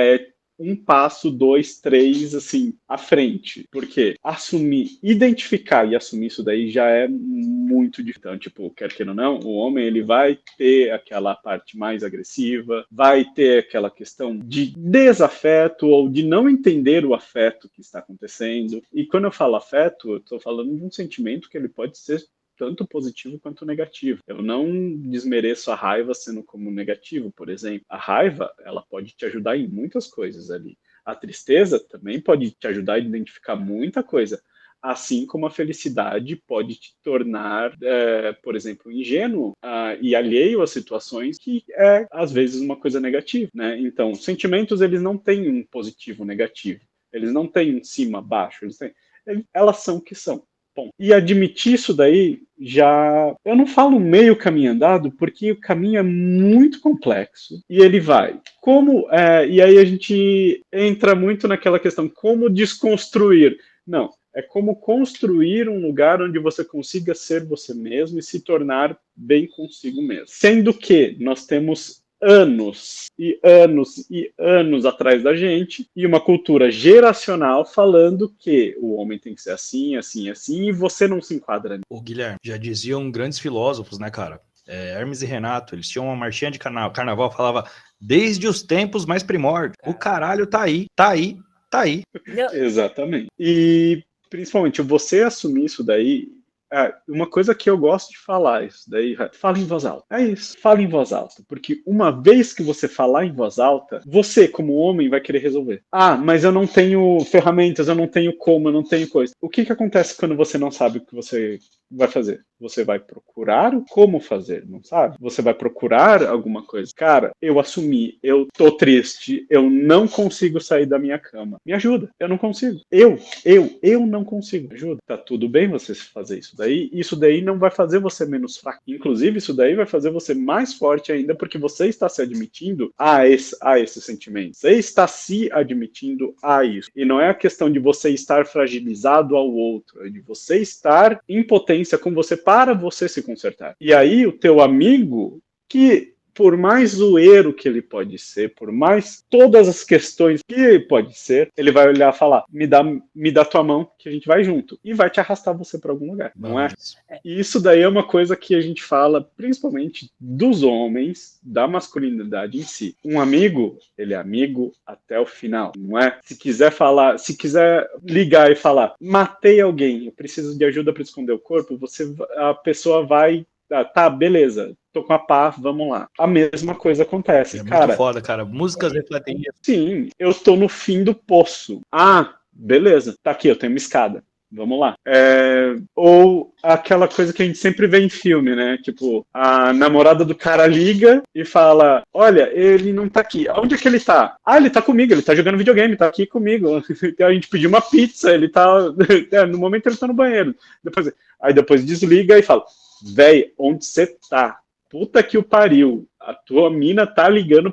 é um passo, 2, 3, assim, à frente. Porque identificar e assumir isso daí já é muito difícil. Então, tipo, quer queira ou não, o homem, ele vai ter aquela parte mais agressiva, vai ter aquela questão de desafeto ou de não entender o afeto que está acontecendo. E quando eu falo afeto, eu estou falando de um sentimento que ele pode ser tanto positivo quanto negativo. Eu não desmereço a raiva sendo como negativo, por exemplo. A raiva, ela pode te ajudar em muitas coisas ali. A tristeza também pode te ajudar a identificar muita coisa. Assim como a felicidade pode te tornar, por exemplo, ingênuo e alheio a situações que é, às vezes, uma coisa negativa, né? Então, sentimentos, eles não têm um positivo ou negativo. Eles não têm um cima, baixo. Elas são o que são. Bom, e admitir isso daí já... Eu não falo meio caminho andado, porque o caminho é muito complexo. E ele vai. E aí a gente entra muito naquela questão, como desconstruir? Não, é como construir um lugar onde você consiga ser você mesmo e se tornar bem consigo mesmo. Sendo que nós temos anos e anos e anos atrás da gente e uma cultura geracional falando que o homem tem que ser assim, assim, assim, e você não se enquadra. Ô, Guilherme, já diziam grandes filósofos, né, cara? Hermes e Renato, eles tinham uma marchinha de carnaval, falava desde os tempos mais primórdios. O caralho tá aí, tá aí, tá aí. Exatamente. E principalmente você assumir isso daí. Uma coisa que eu gosto de falar, isso daí, fala em voz alta. É isso, fala em voz alta. Porque uma vez que você falar em voz alta, você, como homem, vai querer resolver. Mas eu não tenho ferramentas, eu não tenho como, eu não tenho coisa. O que acontece quando você não sabe o que você vai fazer? Você vai procurar o como fazer, não sabe? Você vai procurar alguma coisa. Cara, eu assumi, eu tô triste, eu não consigo sair da minha cama. Me ajuda, eu não consigo. Eu não consigo. Me ajuda. Tá tudo bem você fazer isso daí? Isso daí não vai fazer você menos fraco. Inclusive, isso daí vai fazer você mais forte ainda, porque você está se admitindo a esse sentimento. Você está se admitindo a isso. E não é a questão de você estar fragilizado ao outro, é de você estar em potência com você para você se consertar. E aí o teu amigo, que por mais zoeiro que ele pode ser, por mais todas as questões que ele pode ser, ele vai olhar e falar, me dá tua mão que a gente vai junto. E vai te arrastar você para algum lugar, não é? E isso daí é uma coisa que a gente fala, principalmente dos homens, da masculinidade em si. Um amigo, ele é amigo até o final, não é? Se quiser ligar e falar, matei alguém, eu preciso de ajuda para esconder o corpo, a pessoa vai, tá, beleza, tô com a pá, vamos lá. A mesma coisa acontece, cara. Muito foda, cara. Músicas refletem isso. Sim, eu tô no fim do poço. Beleza, tá aqui, eu tenho uma escada. Vamos lá. Ou aquela coisa que a gente sempre vê em filme, né? Tipo, a namorada do cara liga e fala, olha, ele não tá aqui. Onde é que ele tá? Ele tá comigo, ele tá jogando videogame, tá aqui comigo. A gente pediu uma pizza, ele tá... no momento ele tá no banheiro. Depois desliga e fala, véi, onde você tá? Puta que o pariu. A tua mina tá ligando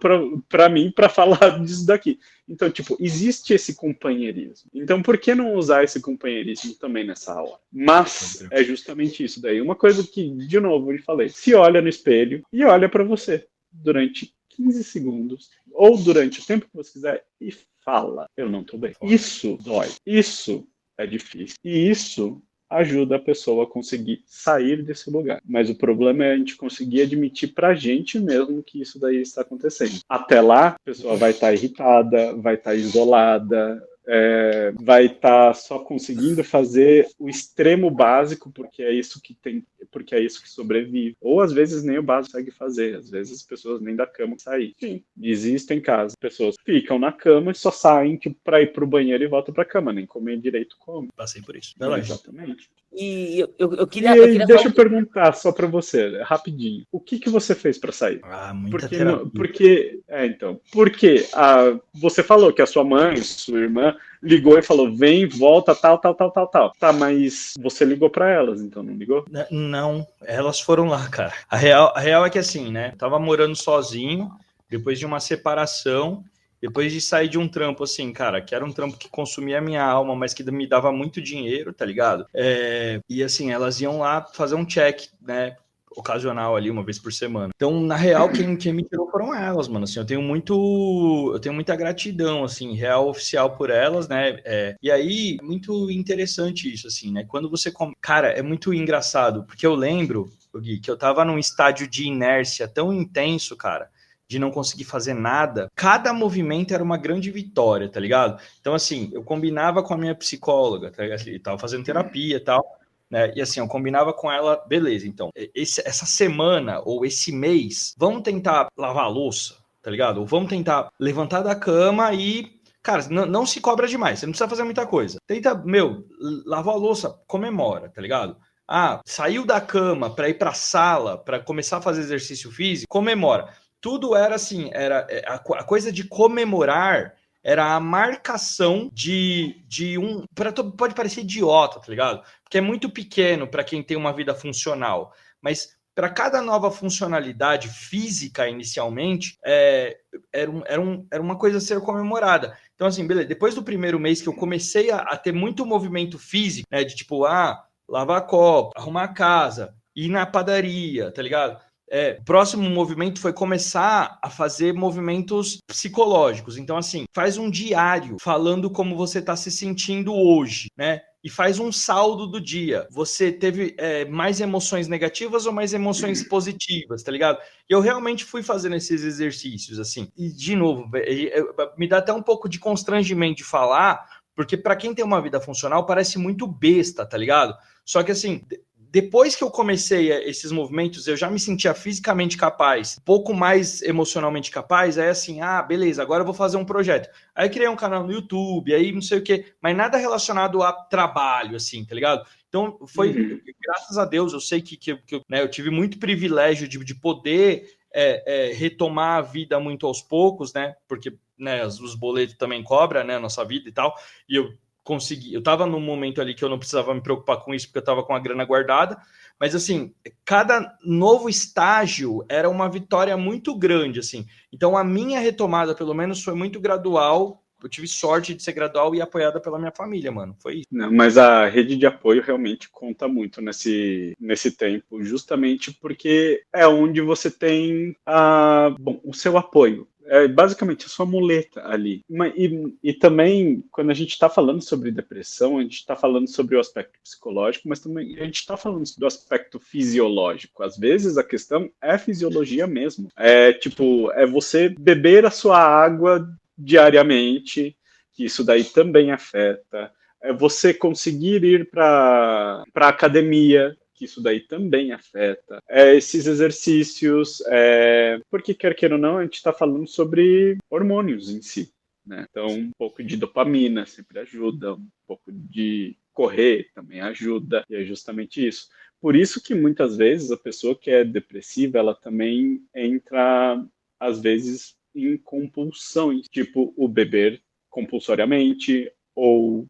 pra mim pra falar disso daqui. Então, tipo, existe esse companheirismo. Então, por que não usar esse companheirismo também nessa hora? Mas é justamente isso daí. Uma coisa que, de novo, eu falei. Se olha no espelho e olha pra você durante 15 segundos ou durante o tempo que você quiser e fala, eu não tô bem. Isso dói. Isso é difícil. E isso ajuda a pessoa a conseguir sair desse lugar. Mas o problema é a gente conseguir admitir pra gente mesmo que isso daí está acontecendo. Até lá, a pessoa vai estar irritada, vai estar isolada, vai estar só conseguindo fazer o extremo básico porque é isso que sobrevive. Ou às vezes nem o básico consegue fazer, às vezes as pessoas nem da cama saem. Sim, existem casos, pessoas ficam na cama e só saem tipo, para ir pro banheiro e voltam pra cama, nem comer direito come. Passei por isso. Exatamente. E eu queria deixa eu perguntar só pra você, rapidinho. O que você fez pra sair? Muita terapia. Porque você falou que a sua mãe, sua irmã, ligou e falou, vem, volta, tal. Tá, mas você ligou pra elas, então não ligou? Não, elas foram lá, cara. A real é que assim, né? Eu tava morando sozinho, depois de uma separação, depois de sair de um trampo, assim, cara, que era um trampo que consumia a minha alma, mas que me dava muito dinheiro, tá ligado? E assim, elas iam lá fazer um check, né? ocasional ali, uma vez por semana. Então, na real, quem me tirou foram elas, mano. Assim, eu tenho muita gratidão, assim, real, oficial por elas, né? E aí, muito interessante isso, assim, né? Quando você... Cara, é muito engraçado, porque eu lembro, Gui, que eu tava num estádio de inércia tão intenso, cara, de não conseguir fazer nada, cada movimento era uma grande vitória, tá ligado? Então, assim, eu combinava com a minha psicóloga, tá ligado? Eu tava fazendo terapia e tal, né? E assim, eu combinava com ela, beleza, então, essa semana ou esse mês, vamos tentar lavar a louça, tá ligado? Ou vamos tentar levantar da cama e... Cara, não se cobra demais, você não precisa fazer muita coisa. Tenta, lavar a louça, comemora, tá ligado? Saiu da cama pra ir pra sala, pra começar a fazer exercício físico, comemora. Tudo era assim, a coisa de comemorar era a marcação de um... Pode parecer idiota, tá ligado? Porque é muito pequeno para quem tem uma vida funcional. Mas para cada nova funcionalidade física, inicialmente, era uma coisa a ser comemorada. Então, assim, beleza. Depois do primeiro mês que eu comecei a ter muito movimento físico, né? De tipo, lavar copo, arrumar a casa, ir na padaria, tá ligado? O próximo movimento foi começar a fazer movimentos psicológicos. Então, assim, faz um diário falando como você está se sentindo hoje, né? E faz um saldo do dia. Você teve mais emoções negativas ou mais emoções positivas, tá ligado? E eu realmente fui fazendo esses exercícios, assim. E, de novo, me dá até um pouco de constrangimento de falar, porque para quem tem uma vida funcional parece muito besta, tá ligado? Só que, assim... Depois que eu comecei esses movimentos, eu já me sentia fisicamente capaz, um pouco mais emocionalmente capaz, aí assim, beleza, agora eu vou fazer um projeto. Aí criei um canal no YouTube, aí não sei o quê, mas nada relacionado a trabalho, assim, tá ligado? Então, foi, graças a Deus, eu sei que eu tive muito privilégio de poder retomar a vida muito aos poucos, né? Porque né, os boletos também cobram, né, a nossa vida e tal, e eu estava num momento ali que eu não precisava me preocupar com isso, porque eu estava com a grana guardada, mas assim, cada novo estágio era uma vitória muito grande, assim. Então a minha retomada, pelo menos, foi muito gradual. Eu tive sorte de ser gradual e apoiada pela minha família, mano. Foi isso. Não, mas a rede de apoio realmente conta muito nesse tempo, justamente porque é onde você tem o seu apoio. É basicamente a sua muleta ali. E também, quando a gente está falando sobre depressão, a gente está falando sobre o aspecto psicológico, mas também a gente está falando do aspecto fisiológico. Às vezes a questão é fisiologia mesmo. É você beber a sua água diariamente, que isso daí também afeta. É você conseguir ir para a academia, que isso daí também afeta. Esses exercícios, porque quer queira ou não, a gente está falando sobre hormônios em si, né? Então, um pouco de dopamina sempre ajuda, um pouco de correr também ajuda, e é justamente isso. Por isso que muitas vezes a pessoa que é depressiva, ela também entra, às vezes, em compulsões, tipo o beber compulsoriamente, ou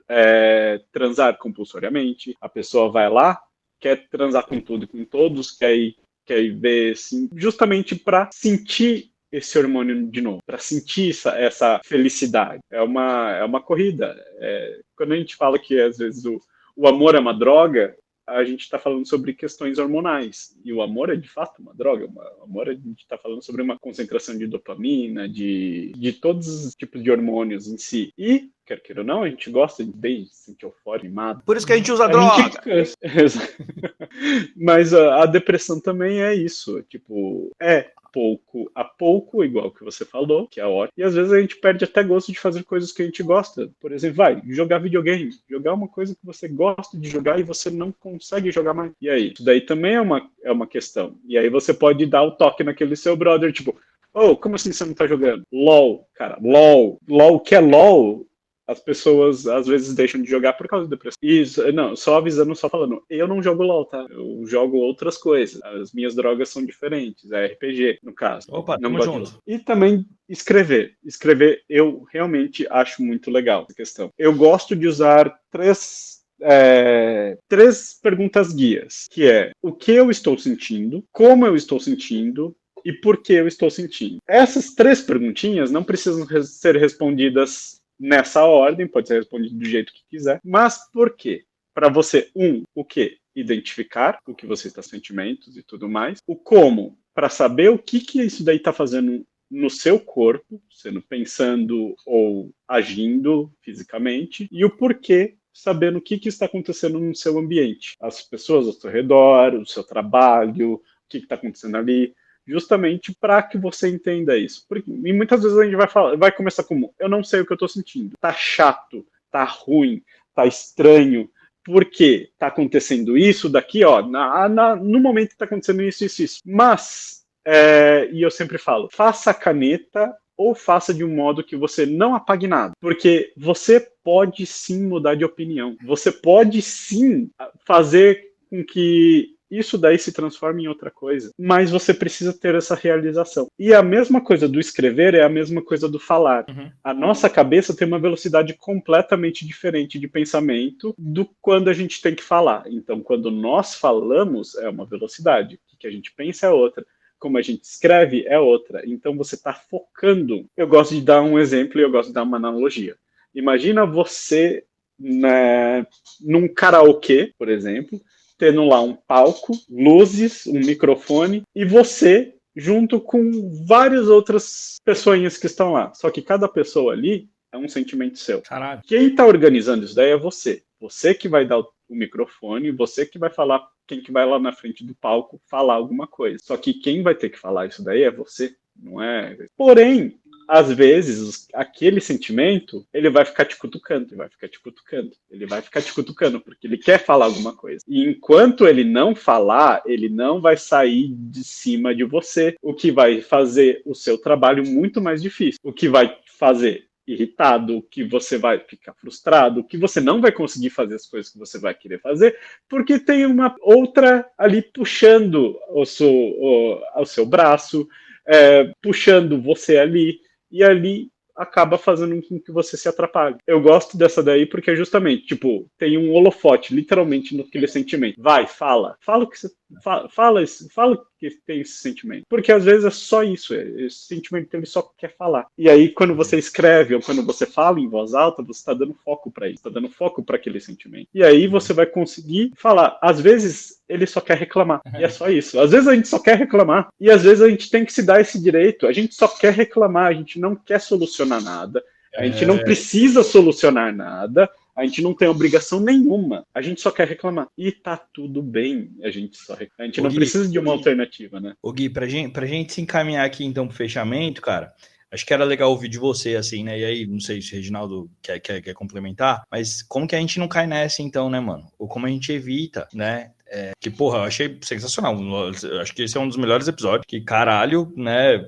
transar compulsoriamente. A pessoa vai lá, quer transar com tudo e com todos, quer ir ver, assim, justamente para sentir esse hormônio de novo, para sentir essa felicidade. É uma corrida. Quando a gente fala que, às vezes, o amor é uma droga, a gente está falando sobre questões hormonais. E o amor é, de fato, uma droga. O amor, a gente está falando sobre uma concentração de dopamina, de todos os tipos de hormônios em si. E, quer queira ou não, a gente gosta de se sentir eufórico, animado. Por isso que a gente usa droga. Mas a depressão também é isso. A pouco, igual que você falou, que é ótimo. E às vezes a gente perde até gosto de fazer coisas que a gente gosta. Por exemplo, jogar videogame. Jogar uma coisa que você gosta de jogar e você não consegue jogar mais. E aí? Isso daí também é uma questão. E aí você pode dar o toque naquele seu brother, tipo, como assim você não tá jogando? LOL, cara, LOL. LOL, que é LOL? As pessoas às vezes deixam de jogar por causa da depressão. Isso, não, só avisando, só falando. Eu não jogo LOL, tá? Eu jogo outras coisas. As minhas drogas são diferentes. É RPG, no caso. Opa, não tamo junto. E também escrever. Escrever eu realmente acho muito legal essa questão. Eu gosto de usar três perguntas guias, que é o que eu estou sentindo, como eu estou sentindo e por que eu estou sentindo. Essas 3 perguntinhas não precisam ser respondidas nessa ordem, pode ser respondido do jeito que quiser, mas por quê? Para você, o quê? identificar o que você está sentimentos e tudo mais. O como, para saber o que isso daí está fazendo no seu corpo, sendo pensando ou agindo fisicamente, e o porquê, sabendo o que está acontecendo no seu ambiente, as pessoas ao seu redor, o seu trabalho, o que está acontecendo ali, justamente para que você entenda isso. E muitas vezes a gente vai começar como, eu não sei o que eu estou sentindo, tá chato, tá ruim, tá estranho, por quê? Tá acontecendo isso daqui, ó, no momento está acontecendo isso, isso, isso. Mas e eu sempre falo, faça a caneta ou faça de um modo que você não apague nada. Porque você pode sim mudar de opinião. Você pode sim fazer com que isso daí se transforme em outra coisa. Mas você precisa ter essa realização. E a mesma coisa do escrever é a mesma coisa do falar. A nossa cabeça tem uma velocidade completamente diferente de pensamento do quando a gente tem que falar. Então, quando nós falamos, é uma velocidade. O que a gente pensa é outra. Como a gente escreve é outra. Então você está focando. Eu gosto de dar um exemplo e eu gosto de dar uma analogia. Imagina você num karaokê, por exemplo, tendo lá um palco, luzes, um microfone e você junto com várias outras pessoas que estão lá. Só que cada pessoa ali é um sentimento seu. Caralho. Quem está organizando isso daí é você. Você que vai dar o microfone, você que vai falar, quem que vai lá na frente do palco falar alguma coisa. Só que quem vai ter que falar isso daí é você, não é? Porém, às vezes, aquele sentimento, ele vai ficar te cutucando, ele vai ficar te cutucando, ele vai ficar te cutucando, porque ele quer falar alguma coisa. E enquanto ele não falar, ele não vai sair de cima de você, o que vai fazer o seu trabalho muito mais difícil. O que vai fazer irritado, que você vai ficar frustrado, que você não vai conseguir fazer as coisas que você vai querer fazer, porque tem uma outra ali puxando o seu braço, puxando você ali, e ali acaba fazendo com que você se atrapalhe. Eu gosto dessa daí porque é justamente, tipo, tem um holofote, literalmente, naquele sentimento. Vai, fala o que você... Fala que tem esse sentimento. Porque às vezes é só isso, esse sentimento que ele só quer falar. E aí, quando você escreve ou quando você fala em voz alta, você está dando foco para isso, está dando foco para aquele sentimento. E aí você vai conseguir falar. Às vezes ele só quer reclamar. E é só isso. Às vezes a gente só quer reclamar. E às vezes a gente tem que se dar esse direito. A gente só quer reclamar, a gente não quer solucionar nada. A gente não precisa solucionar nada. A gente não tem obrigação nenhuma. A gente só quer reclamar. E tá tudo bem. A gente não precisa de uma alternativa, né? Ô Gui, pra gente se encaminhar aqui então pro fechamento, cara, acho que era legal ouvir de você, assim, né? E aí, não sei se o Reginaldo quer complementar, mas como que a gente não cai nessa então, né, mano? Ou como a gente evita, né? Que, porra, eu achei sensacional. Acho que esse é um dos melhores episódios. Que, caralho, né?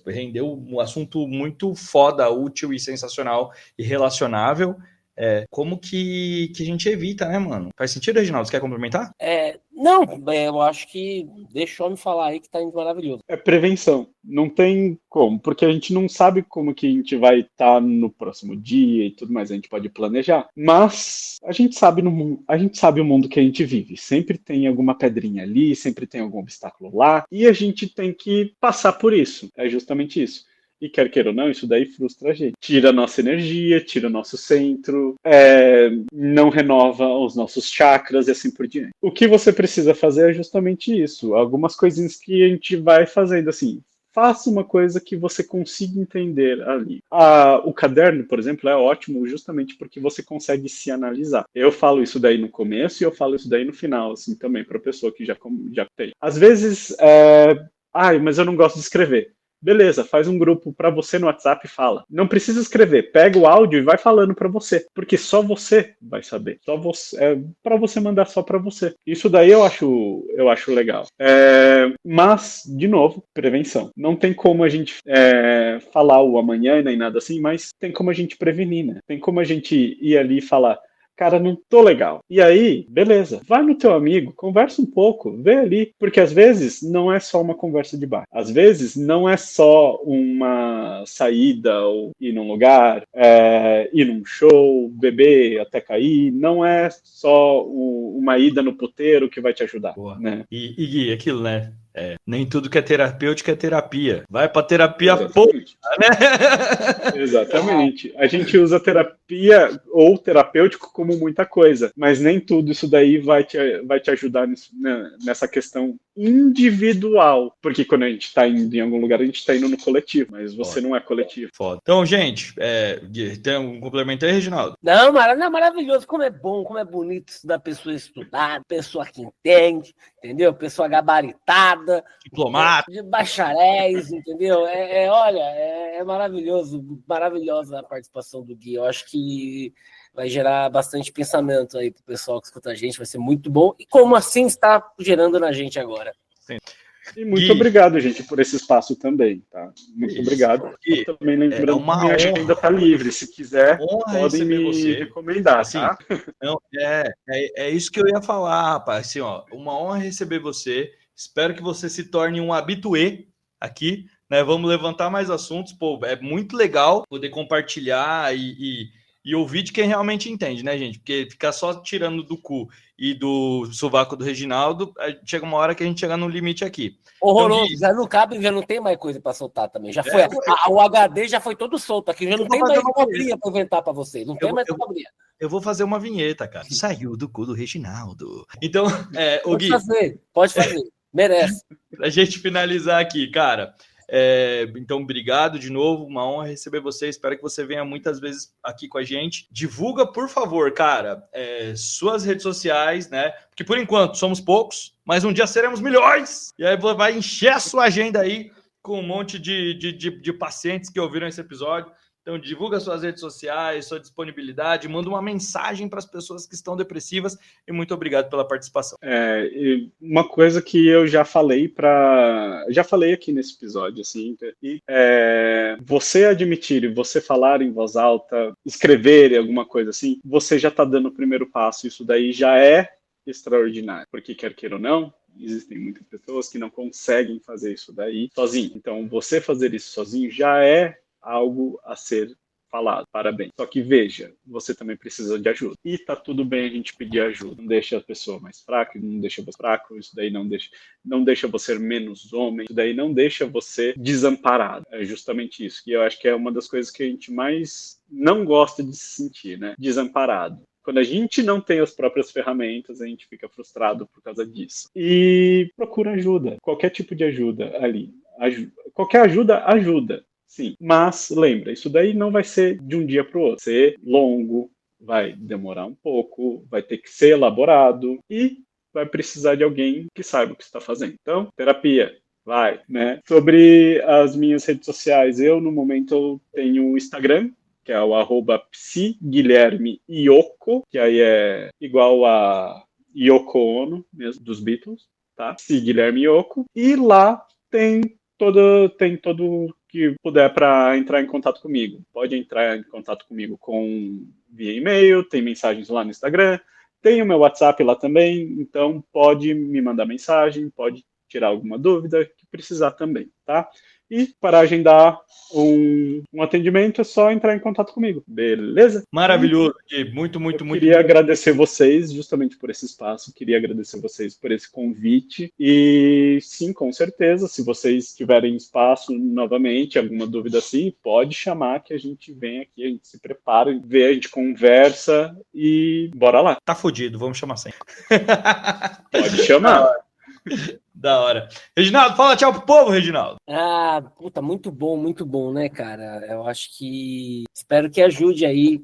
Rendeu um assunto muito foda, útil e sensacional e relacionável. Como que a gente evita, né, mano? Faz sentido, Reginaldo? Você quer complementar? Não, eu acho que deixa eu me falar aí que tá indo maravilhoso. É prevenção. Não tem como, porque a gente não sabe como que a gente vai estar no próximo dia e tudo mais, a gente pode planejar. Mas a gente sabe o mundo que a gente vive. Sempre tem alguma pedrinha ali, sempre tem algum obstáculo lá, e a gente tem que passar por isso. É justamente isso. E quer queira ou não, isso daí frustra a gente. Tira a nossa energia, tira o nosso centro, não renova os nossos chakras e assim por diante. O que você precisa fazer é justamente isso. Algumas coisinhas que a gente vai fazendo assim. Faça uma coisa que você consiga entender ali. O caderno, por exemplo, é ótimo justamente porque você consegue se analisar. Eu falo isso daí no começo e eu falo isso daí no final, assim, também, para a pessoa que já tem. Às vezes, mas eu não gosto de escrever. Beleza, faz um grupo para você no WhatsApp e fala. Não precisa escrever, pega o áudio e vai falando para você, porque só você vai saber. Só você, para você mandar só para você. Isso daí eu acho legal. Mas, de novo, prevenção. Não tem como a gente falar o amanhã nem nada assim, mas tem como a gente prevenir, né? Tem como a gente ir ali e falar, cara, não tô legal. E aí, beleza, vai no teu amigo, conversa um pouco, vê ali, porque às vezes não é só uma conversa de bar. Às vezes não é só uma saída ou ir num lugar, ir num show, beber até cair, não é só uma ida no puteiro que vai te ajudar, né? E Gui, aquilo, né? Nem tudo que é terapêutico é terapia. Vai pra terapia, Exatamente. né? Exatamente. A gente usa terapia ou terapêutico como muita coisa, mas nem tudo isso daí vai te ajudar nessa questão individual. Porque quando a gente tá indo em algum lugar, a gente tá indo no coletivo, mas você não é coletivo. Foda. Então, gente, Gui, tem um complemento aí, Reginaldo? Não, maravilhoso. Como é bom, como é bonito isso da pessoa estudar, pessoa que entende, entendeu? Pessoa gabaritada, Diplomata. de bacharéis, entendeu? Olha, é maravilhosa a participação do Gui. Eu acho que vai gerar bastante pensamento aí pro pessoal que escuta a gente, vai ser muito bom. E como assim está gerando na gente agora? Sim. E muito Gui. Obrigado, gente, por esse espaço também, tá? Muito obrigado. Gui, Também lembrando uma que minha agenda tá livre. Se quiser, honra podem receber me você. recomendar, Assim, tá? Não, é isso que eu ia falar, rapaz. Assim, ó, uma honra receber você. Espero que você se torne um habitué aqui, né? Vamos levantar mais assuntos. Pô, é muito legal poder compartilhar e ouvir de quem realmente entende, né, gente? Porque ficar só tirando do cu e do sovaco do Reginaldo, chega uma hora que a gente chega no limite aqui. Horroroso, Então, já não cabe, já não tem mais coisa para soltar também. Já foi, o HD já foi todo solto aqui, já não tem mais abobrinha para inventar para você. Não tem mais abobrinha. Eu vou fazer uma vinheta, cara. Saiu do cu do Reginaldo. Então, o Gui, Pode fazer. Merece. pra gente finalizar aqui, cara. Então, obrigado de novo, uma honra receber você. Espero que você venha muitas vezes aqui com a gente. Divulga, por favor, cara, suas redes sociais, né? Porque por enquanto somos poucos, mas um dia seremos milhões. E aí vai encher a sua agenda aí com um monte de pacientes que ouviram esse episódio. Então, divulga suas redes sociais, sua disponibilidade, manda uma mensagem para as pessoas que estão depressivas e muito obrigado pela participação. Uma coisa que eu já falei aqui nesse episódio, assim, você admitir e você falar em voz alta, escrever alguma coisa assim, você já está dando o primeiro passo. Isso daí já é extraordinário, porque quer queira ou não, existem muitas pessoas que não conseguem fazer isso daí sozinho. Então, você fazer isso sozinho já é algo a ser falado. Parabéns. Só que veja, você também precisa de ajuda. E tá tudo bem a gente pedir ajuda. Não deixa a pessoa mais fraca, não deixa você fraco, isso daí não deixa você menos homem, isso daí não deixa você desamparado. É justamente isso. E eu acho que é uma das coisas que a gente mais não gosta de se sentir, né? Desamparado. Quando a gente não tem as próprias ferramentas, a gente fica frustrado por causa disso. E procura ajuda. Qualquer tipo de ajuda ali. Qualquer ajuda ajuda. Sim, mas lembra, isso daí não vai ser de um dia para o outro. Vai ser longo, vai demorar um pouco, vai ter que ser elaborado e vai precisar de alguém que saiba o que está fazendo. Então, terapia, vai, né? Sobre as minhas redes sociais, eu no momento tenho o Instagram, que é o @psiguilhermeyoko, que aí é igual a Yoko Ono, mesmo, dos Beatles, tá? Guilherme Yoko. E lá tem todo que puder para entrar em contato comigo. Pode entrar em contato comigo via e-mail, tem mensagens lá no Instagram, tem o meu WhatsApp lá também, então pode me mandar mensagem, pode tirar alguma dúvida que precisar também, tá? E para agendar um atendimento é só entrar em contato comigo, beleza? Maravilhoso, muito. Queria agradecer vocês justamente por esse espaço, queria agradecer vocês por esse convite e sim, com certeza, se vocês tiverem espaço novamente, alguma dúvida assim, pode chamar que a gente vem aqui, a gente se prepara, a gente conversa e bora lá. Tá fudido, vamos chamar sempre. Pode chamar. Da hora. Reginaldo, fala tchau pro povo, Reginaldo. Muito bom, né, cara? Eu acho que espero que ajude aí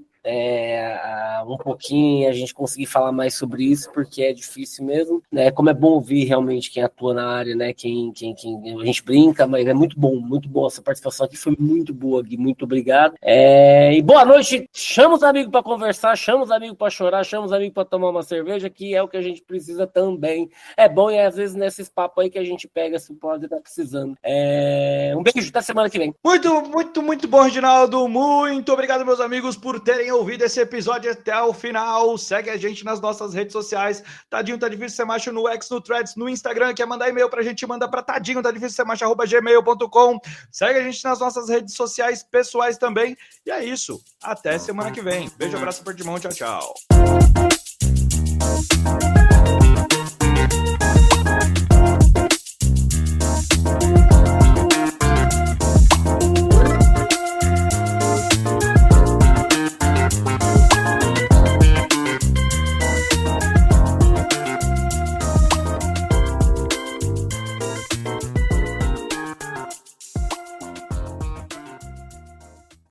um pouquinho a gente conseguir falar mais sobre isso, porque é difícil mesmo, né? Como é bom ouvir realmente quem atua na área, né? Quem a gente brinca, mas é muito bom essa participação aqui, foi muito boa, Gui, muito obrigado. E boa noite, chama os amigos para conversar, chama os amigos para chorar, chama os amigos para tomar uma cerveja, que é o que a gente precisa também. É bom e às vezes nesses papos aí que a gente pega, se pode estar precisando. Um beijo, até semana que vem. Muito bom, Reginaldo. Muito obrigado, meus amigos, por terem ouvido esse episódio até o final. Segue a gente nas nossas redes sociais. Tadinho Tá Difícil Ser Macho no X, no Threads, no Instagram. Quer mandar e-mail pra gente? Manda pra tadinhotaDifícilSerMacho@gmail.com. Segue a gente nas nossas redes sociais pessoais também. E é isso. Até semana que vem. Beijo, abraço, aperto de mão. Tchau.